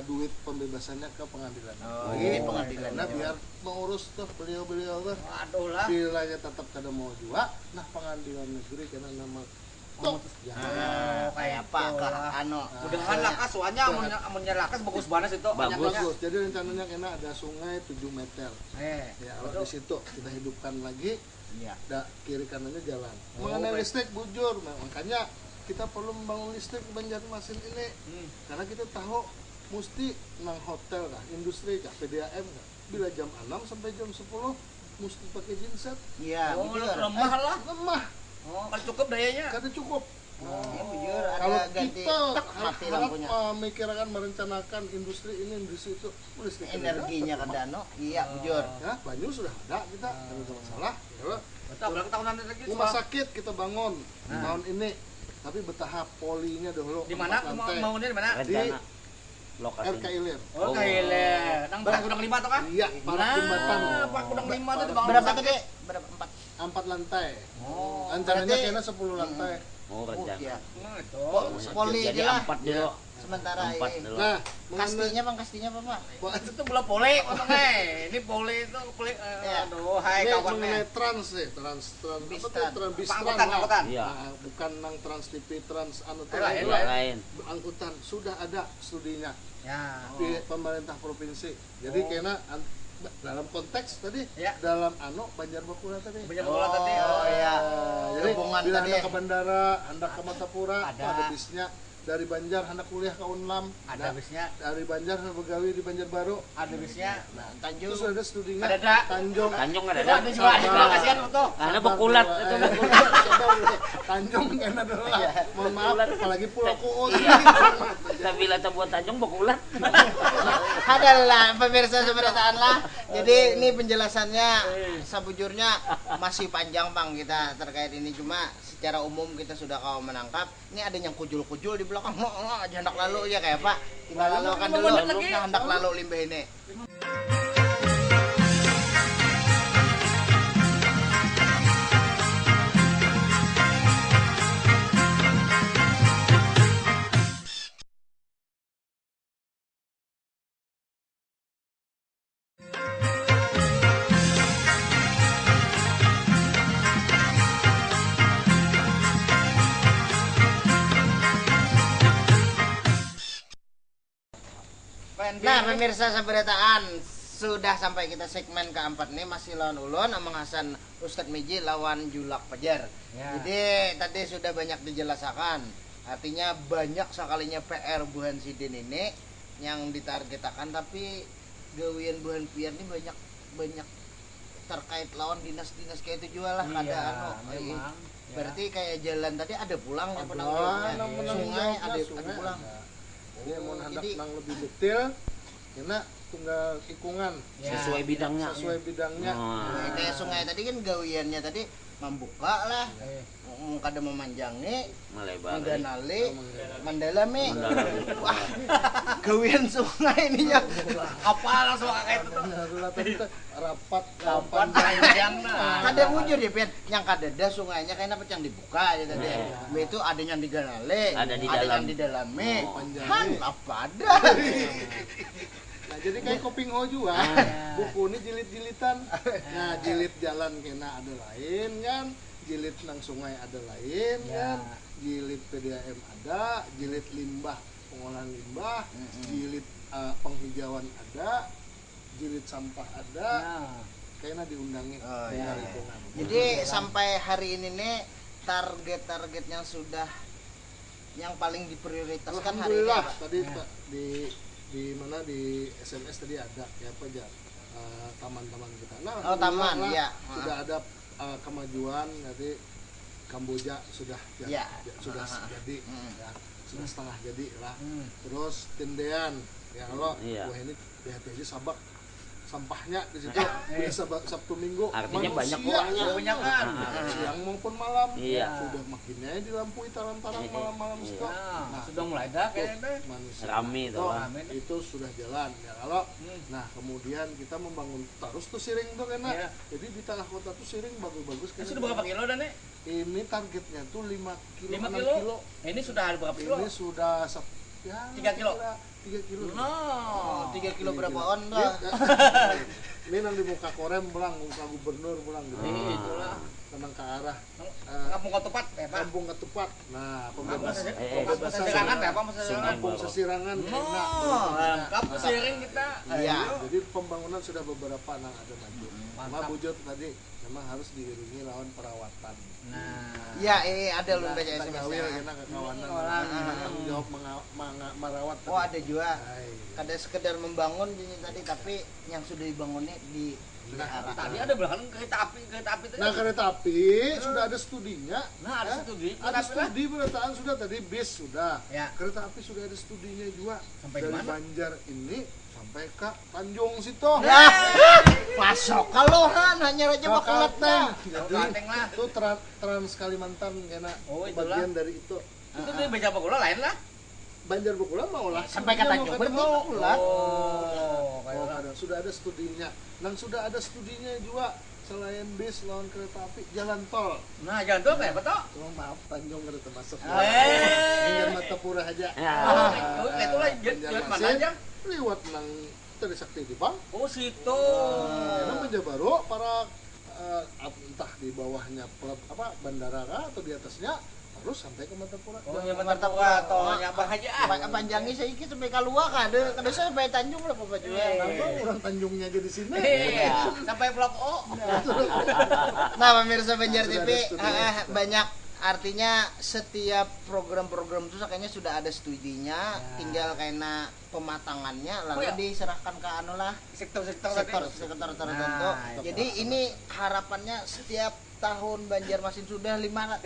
duit pembebasannya ke pengadilan. Oh, ini pengadilan. Nah, biar mengurus tuh beliau-beliau tuh. Aduh lah. Bilanya tetap kada mau juga. Nah, pengadilan negeri kena nama tuh. Ya. Kayak apa kah anu? Mudahan lakas soalnya amunnya lakas bagus banget itu. Bagus. Bagus. Jadi rencananya kena ada sungai 7 meter. Ya, kalau di situ kita hidupkan lagi. Iya. Kiri kanannya jalan. Mengenai listrik bujur, makanya kita perlu membangun listrik di Banjarmasin ini. Karena kita tahu mesti nang hotel kah, industri kah, PDAM kah. Bila jam 6 sampai jam 10 mesti pakai genset. Iya, Oh, bujur. lemah lah. Lemah, Oh, kalau cukup dayanya. kada cukup. Iya, bujur. Kalau Ada ganti kita tak mati harap lampunya. memikirkan merencanakan industri ini, industri itu, listrik kada Energinya kan dano. Iya, bujur. ada. Ya, banyu sudah ada kita, kada ada masalah. Ya, Betul, berapa tahunan lagi rumah sakit kita bangun tahun ini, tapi bertahap polinya dahulu. di mana? 4 lantai. Mau di mana? rencana lokasi. RK Ilir. Oh, Kaile. Nang Park Gudang 5 tuh kan? Iya, Park Jembatan. Park Gudang 5 tuh dibangun. Berapa tadi? Berapa? 4. 4 lantai. Oh, Rencananya berarti- kayaknya 10 lantai. Oh, rencana. Iya. itu. Poli Jadi aja lah. 4 dulu. Sementara 4 ini. dulu. Nah, Kastinya Bang, kastinya apa, Pak? Itu tuh bola pole ngomongnya. Ini pole itu pole Ya. aduh, hai ini kawannya. mengenai trans nih, trans apa tuh Bistran. Bistran Angkutan, lah. angkutan. Iya. Nah, bukan nang Trans TV, Trans anu tuh. Elah, Yang elah. lain. Angkutan sudah ada studinya Ya. di pemerintah provinsi. Jadi kayaknya dalam konteks tadi Ya. dalam anu Banjarbakula tadi. Banyak bola tadi. Oh, iya. Jadi Hubungan bila tadi. Anda ke bandara, Anda ke Matapura, Ada. tuh ada bisnya. Dari Banjar hendak kuliah ke Unlam. Ada bisnya, Dari Banjar hendak begawi di Banjarbaru. ada bisnya. Tanjung. Terus ada studinya Ada dak. Tanjung. Tanjung ada Ada dah. juga, ada juga kasihan foto. Karena bekulat itu bekulat. Tanjung kena dulu lah. Mohon maaf, apalagi Pulau Kuun. Kita bila buat Tanjung bekulat. Adalah pemirsa seberataan lah. Jadi ini penjelasannya sebujurnya masih panjang Bang kita terkait ini, cuma secara umum kita sudah kau menangkap. Ini ada yang kujul-kujul di belakang aja hendak lalu ya kayak Pak. Tinggal lalu kan dulu. Hendak lalu limbah ini. Nah, pemirsa sabarataan, sudah sampai kita segmen keempat nih, masih lawan ulun Amang Hasan Ustadz Miji lawan Julak Pajar. Ya. Jadi tadi sudah banyak dijelaskan. Artinya banyak sekalinya PR Buhan Sidin ini yang ditargetakan, tapi gawian Buhan Piar ini banyak terkait lawan dinas-dinas kayak itu jual lah Iya, memang. Ya. Berarti kayak jalan tadi ada pulang yang pernah sungai ada pulang. Ini mau hendak Jadi- nang lebih detail, karena tunggal ikungan Ya. Sesuai bidangnya. sesuai bidangnya. Nah, kayak sungai tadi kan gawiannya tadi membuka lah, kada memanjangi, Melebar. mengganali, mendalami. Mendalami. Wah, gawian sungai ini ya. Apa langsung kayak itu tuh? Nah, tadi tuh rapat Kapan panjang nah. Kada wujud ya, Pian. Yang kada ada sungainya kayak apa yang dibuka aja tadi. Itu ada yang diganali, Ada di ada dalam. yang didalami. Oh, panjang. Han apa ada? Nah, jadi kayak Koping O juga, buku ini jilid-jilitan. Nah, jilid jalan kena ada lain kan, jilid nang sungai ada lain kan, jilid PDAM ada, jilid limbah, pengolahan limbah, jilid penghijauan ada, jilid sampah ada, kayaknya diundangin. Oh, Tinggal iya. hitungan. Jadi sampai hari ini nih target-target yang sudah yang paling diprioritaskan hari ini Alhamdulillah apa? tadi di mana di SMS tadi ada ya apa aja taman-taman kita. Nah, Oh, taman, alhamdulillah ya. Sudah ada kemajuan nanti Kamboja sudah Ya. sudah Ah. jadi ya, sudah setengah jadi lah. Hmm. Terus Tindean ya kalau Iya. wah ini BHPJ Sabak sampahnya di situ bisa Sabtu Minggu Artinya banyak manusia, orangnya. Banyak kan. siang maupun malam Iya. sudah makinnya dilampui tarang-tarang malam-malam stok. Nah, Sudah mulai dah kayaknya. manusia Rame tuh, Oh, Bang. itu sudah jalan ya kalau nah kemudian kita membangun terus tuh siring tuh kena Iya. jadi di tengah kota tuh siring bagus-bagus Ini sudah berapa kilo dan nih? ini targetnya tuh 5 kilo 5 6 kilo. Ini sudah ada berapa kilo? ini sudah ya 3 kilo. 3 kilo No. 3 kilo berapa on Ini- dah? ini nang di muka korem pulang muka gubernur pulang gitu Itulah. tenang ke arah Kampung Kotupat ya, Pak. kampung ketupat nah Apa pembebasan masa serangan ya, Pak? Masa serangan. kampung sesirangan No, enak lengkap sering kita. Iya. Ayo. jadi pembangunan sudah beberapa nang ada maju cuma Mantap. bujut tadi memang harus diiringi lawan perawatan Nah. Ya, ada lu baca kita SMS gawil nya. kena kekawanan Orang. tanggung jawab merawat Oh, ada juga. Hai. Kada sekedar membangun gini tadi, tapi yang sudah dibangunnya di Nah, Tadi ada belakang kereta api tadi. nah kereta api sudah ada studinya Nah, ada ya. studi. Ada Kereta api lah. studi penataan sudah tadi bis sudah Ya. kereta api sudah ada studinya juga Sampai dari di mana? Banjar ini sampai ke Tanjung situ Ya, masuk kalau hanya raja Ke bakulat Kalteng. dah. Jadi Kalteng lah. itu Trans Kalimantan kena Oh, itulah. bagian dari itu Itu tuh beja bakula lain lah. Banjar Bakula mau lah Sampai ke Tanjung Mau ke mau. Bakulat. Oh, kayak Oh, lah. ada. Sudah ada studinya dan sudah ada studinya juga selain bis lawan kereta api jalan tol Nah, jangan tuh kayak betul. cuma maaf Tanjung ada termasuk Eh. Matapura aja Ya. Oh, itu lah jalan mana aja? lewat nang Teri Sakti di Bang Oh, situ. Karena Banjarbaru para entah di bawahnya bandara kah atau di atasnya harus sampai ke Matapura. Oh, ya mantap gua tolnya Bang Haji ah. Panjangi saya iki sampai keluar kada saya sampai Tanjung lah Bapak juga. Kenapa orang Tanjungnya aja di sini? Iya, sampai blok O. Nah, pemirsa Banjar Sudah TV, ada studinya. banyak artinya setiap program-program itu kayaknya sudah ada studinya, tinggal kayaknya pematangannya lalu Oh, ya. diserahkan ke anu lah Sektor-sektor sektor tadi. sektor tertentu. Nah, Jadi ini harapannya setiap tahun Banjarmasin sudah 400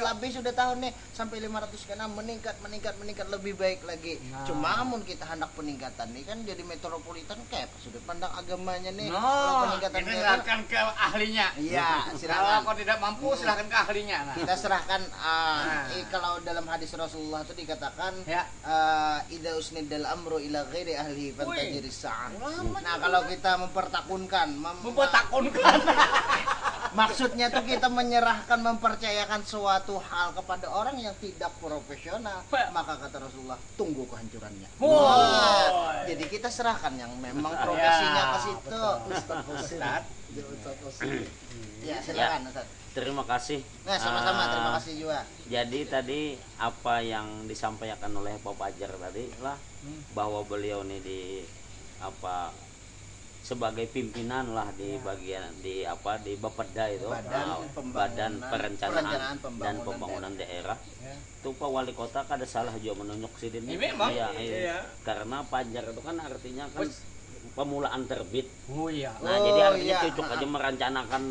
lebih sudah tahun nih sampai 500 karena meningkat lebih baik lagi. Nah. Cuma mun kita hendak peningkatan nih kan jadi metropolitan kayak sudah pandang agamanya nih. No, Kalau peningkatan kita kayak serahkan ke ahlinya. Iya, Kalau silakan. kau tidak mampu, silahkan ke ahlinya. Nah. Kita serahkan Nah. kalau dalam hadis Rasulullah itu dikatakan Ya. idza usnidal amru ila ghairi ahli fantajiris sa'ah. Lama Nah, kalau kita mempertakunkan Mempertakunkan. maksudnya tuh kita menyerahkan mempercayakan suatu hal kepada orang yang tidak profesional, Pak. maka kata Rasulullah tunggu kehancurannya. Wow. Jadi kita kita serahkan yang memang profesinya ke situ. Ustaz. Ya, silakan Ustaz. Terima kasih. Nah, sama-sama, terima kasih juga. Jadi tadi apa yang disampaikan oleh Pak Fajar tadi lah, bahwa beliau ini di apa sebagai pimpinan lah di bagian di Bapeda itu, Badan Perencanaan dan Pembangunan Daerah. Itu Pak Wali Kota kada salah juga menunjuk sidin. Memang. Iya. Karena Fajar itu kan artinya kan pemulaan terbit. Oh iya. Nah, jadi artinya cocok aja merencanakan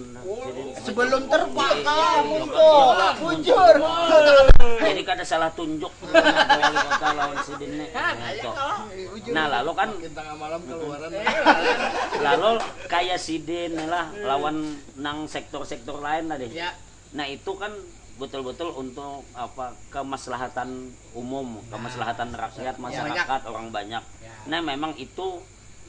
Sebelum terpakai muncul. bujur. Jadi kada salah tunjuk wali kota lawan sidin. Nah, lalu kan Kita nggak malam keluaran. lalu kayak sidin lah lawan nang sektor-sektor lain tadi. Ya. Nah, itu kan betul-betul untuk apa kemaslahatan umum, kemaslahatan rakyat, masyarakat, orang banyak. Nah, memang itu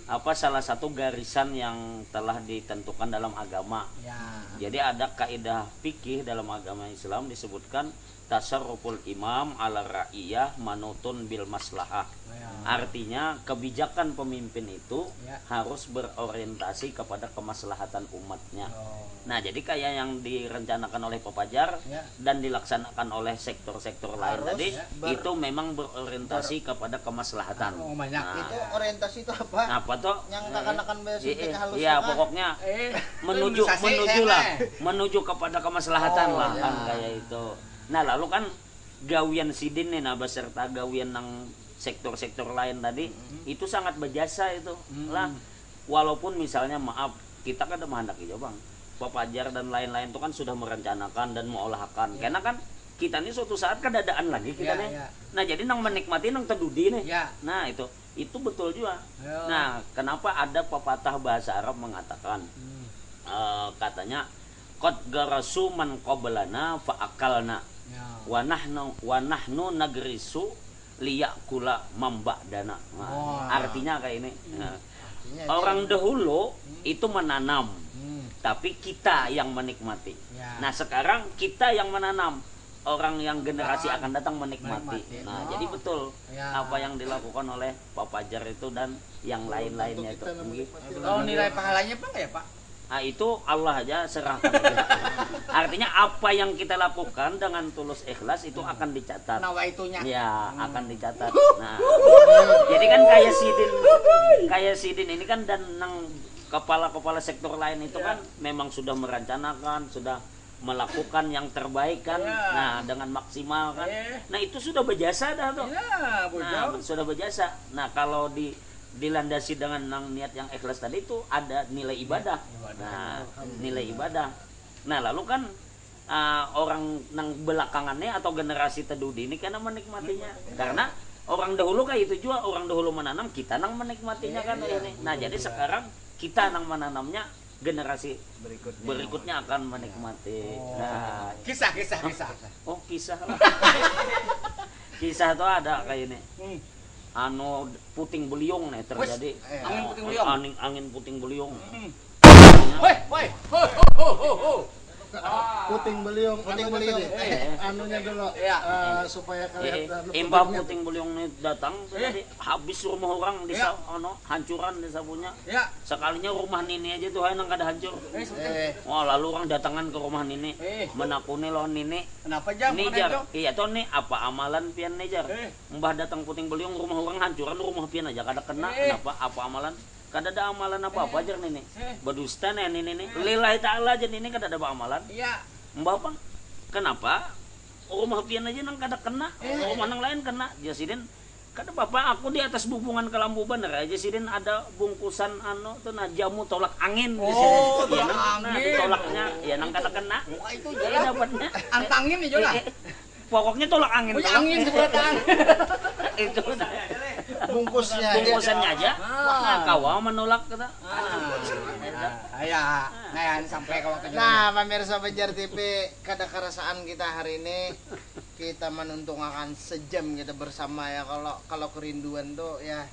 apa salah satu garisan yang telah ditentukan dalam agama. Ya. Jadi ada kaidah fikih dalam agama Islam disebutkan tasarruful imam ala ra'iyah manutun bil maslahah. Artinya kebijakan pemimpin itu harus berorientasi kepada kemaslahatan umatnya. Nah, jadi kayak yang direncanakan oleh Pak Fajar dan dilaksanakan oleh sektor-sektor lain tadi itu memang berorientasi kepada kemaslahatan. Banyak. Itu orientasi itu apa? Apa tuh? Yang kakak-kakak suntik halus. Iya, pokoknya menuju kepada kemaslahatan lah kan kayak itu. Nah, lalu kan gawian sidin nih beserta gawian nang sektor-sektor lain tadi itu sangat berjasa itu lah. Walaupun misalnya maaf kita kan udah menghendaki Bang Pak Fajar dan lain-lain itu kan sudah merencanakan dan mengolahkan karena kan kita nih suatu saat kedadaan lagi kita nih. Nah, jadi nang menikmati nang tedudi nih. Nah, itu betul juga. Nah, kenapa ada pepatah bahasa Arab mengatakan katanya qad garasu man qablana fa akalna wa nahnu nagrisu liyakula mamba'dana. Artinya kayak ini. Orang dahulu itu menanam, tapi kita yang menikmati. Nah, sekarang kita yang menanam, orang yang generasi akan datang menikmati. Nah, jadi betul apa yang dilakukan oleh Pak Fajar itu dan yang lain-lainnya itu. Oh, nilai pahalanya Pak ya, Pak? Nah, itu Allah aja serahkan. Artinya apa yang kita lakukan dengan tulus ikhlas itu akan dicatat. Nawaitunya. Ya, akan dicatat. Nah, jadi kan kayak sidin ini kan dan nang kepala-kepala sektor lain itu kan memang sudah merencanakan, sudah melakukan yang terbaik kan. Nah, dengan maksimal kan. Nah, itu sudah berjasa dah tuh. Nah, sudah berjasa. Nah, kalau dilandasi dengan niat yang ikhlas tadi itu ada nilai ibadah. Nah, nilai ibadah. Nah, lalu kan orang nang belakangannya atau generasi tedudi ini karena menikmatinya. Karena orang dahulu kayak itu juga, orang dahulu menanam, kita nang menikmatinya kan ini. Nah, jadi sekarang kita nang menanamnya, generasi berikutnya akan menikmati. Nah, kisah. Oh, kisah lah. Kisah tuh ada kayak ini. Puting beliung nih terjadi. Angin puting beliung. Angin puting beliung. Woi. Puting beliung. Anunya dulu supaya kalian Imbah puting beliung ini datang tadi habis rumah orang di hancuran desa punya. Sekalinya rumah Nini aja tuh nang kada hancur. Wah, lalu orang datangan ke rumah Nini menakuni loh Nini. Kenapa jam? Nijar. Iya tuh nih apa amalan pian Nijar? Mbah datang puting beliung rumah orang hancuran rumah pian aja kada kena. Kenapa? Apa amalan? Kada ada amalan apa-apa aja nih. Berdusta nih ini. Lillahi ta'ala aja ini kada ada amalan. Iya. Mbak Pang, kenapa? Rumah pian aja nang kada kena, rumah nang lain kena. Jasidin, kada bapak aku di atas bubungan kelambu bener aja sidin ada bungkusan tuh jamu tolak angin. Oh, tolak angin. Nah, ditolaknya ya nang kada kena. Wah, itu jadi dapatnya antangin nih juga. Pokoknya tolak angin. Oh, angin sebutan. Itu bungkusnya aja. Nah, kawa menolak kata. Nah, sampai ke waktu. Nah, pemirsa Fajar TV, kada kerasaan kita hari ini kita menuntungakan sejam kita bersama ya. Kalau kerinduan tuh ya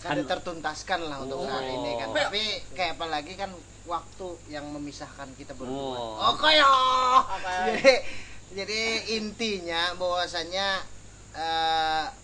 kada tertuntaskan lah untuk saat ini kan. Tapi kayak apalagi kan waktu yang memisahkan kita berdua. Oke ya. Jadi intinya bahwasanya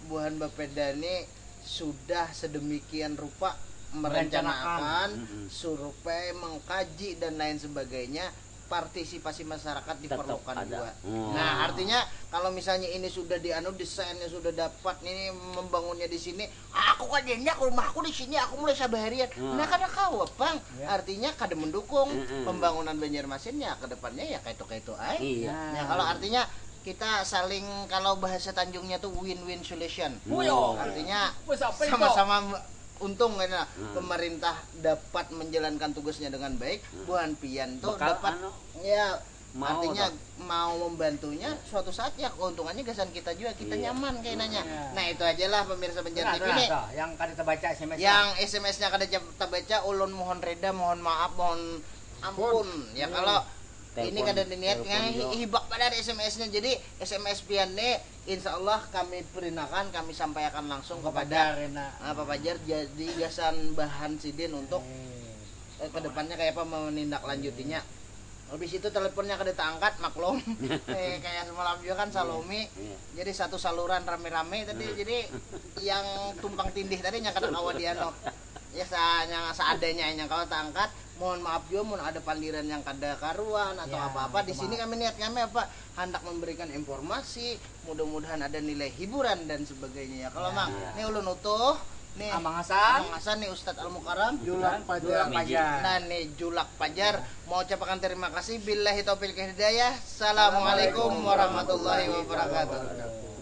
Buhan Bapeda ini sudah sedemikian rupa merencanakan survei, mengkaji dan lain sebagainya. Partisipasi masyarakat diperlukan ada. juga. Nah, artinya kalau misalnya ini sudah desainnya sudah dapat, ini membangunnya di sini, aku kajiannya ke rumahku di sini, aku mulai sabarian. Nah, karena kau Bang, artinya kada mendukung pembangunan Banjarmasinnya ke depannya ya kayak itu aja. Iya. Nah, kalau artinya kita saling, kalau bahasa Tanjungnya tuh win-win solution. Artinya sama-sama untung karena pemerintah dapat menjalankan tugasnya dengan baik, buan pian tuh dapat ya artinya mau membantunya suatu saat ya keuntungannya gasan kita juga, kita nyaman kayaknya. Nah, itu aja lah pemirsa Banjar TV nih. Yang kada terbaca SMS. Yang SMS-nya kada terbaca, ulun mohon reda, mohon maaf, mohon ampun. Ya kalau ini kada diniat hibak pada SMS-nya. Jadi SMS pian nih insya Allah kami perinakan, kami sampaikan langsung kepada Pak Fajar jadi gasan bahan sidin untuk kedepannya kayak apa menindaklanjutinya. Habis itu teleponnya kada angkat, maklum. Kayak semalam juga kan Salomi. Jadi satu saluran rame-rame tadi, jadi yang tumpang tindih tadi nya kada kawa diano. Ya seadanya yang kalau tak angkat, mohon maaf juga, mohon ada pandiran yang kada karuan atau apa-apa. Di sini kami niat kami apa, hendak memberikan informasi, mudah-mudahan ada nilai hiburan dan sebagainya ya. Kalau Mang, ini ulun utuh, nih Amang Hasan nih Ustadz Al Mukarram, Julak Pajar. nah nih Julak Pajar, mau ucapkan terima kasih. Billahi taufiq hidayah. Assalamualaikum warahmatullahi wabarakatuh.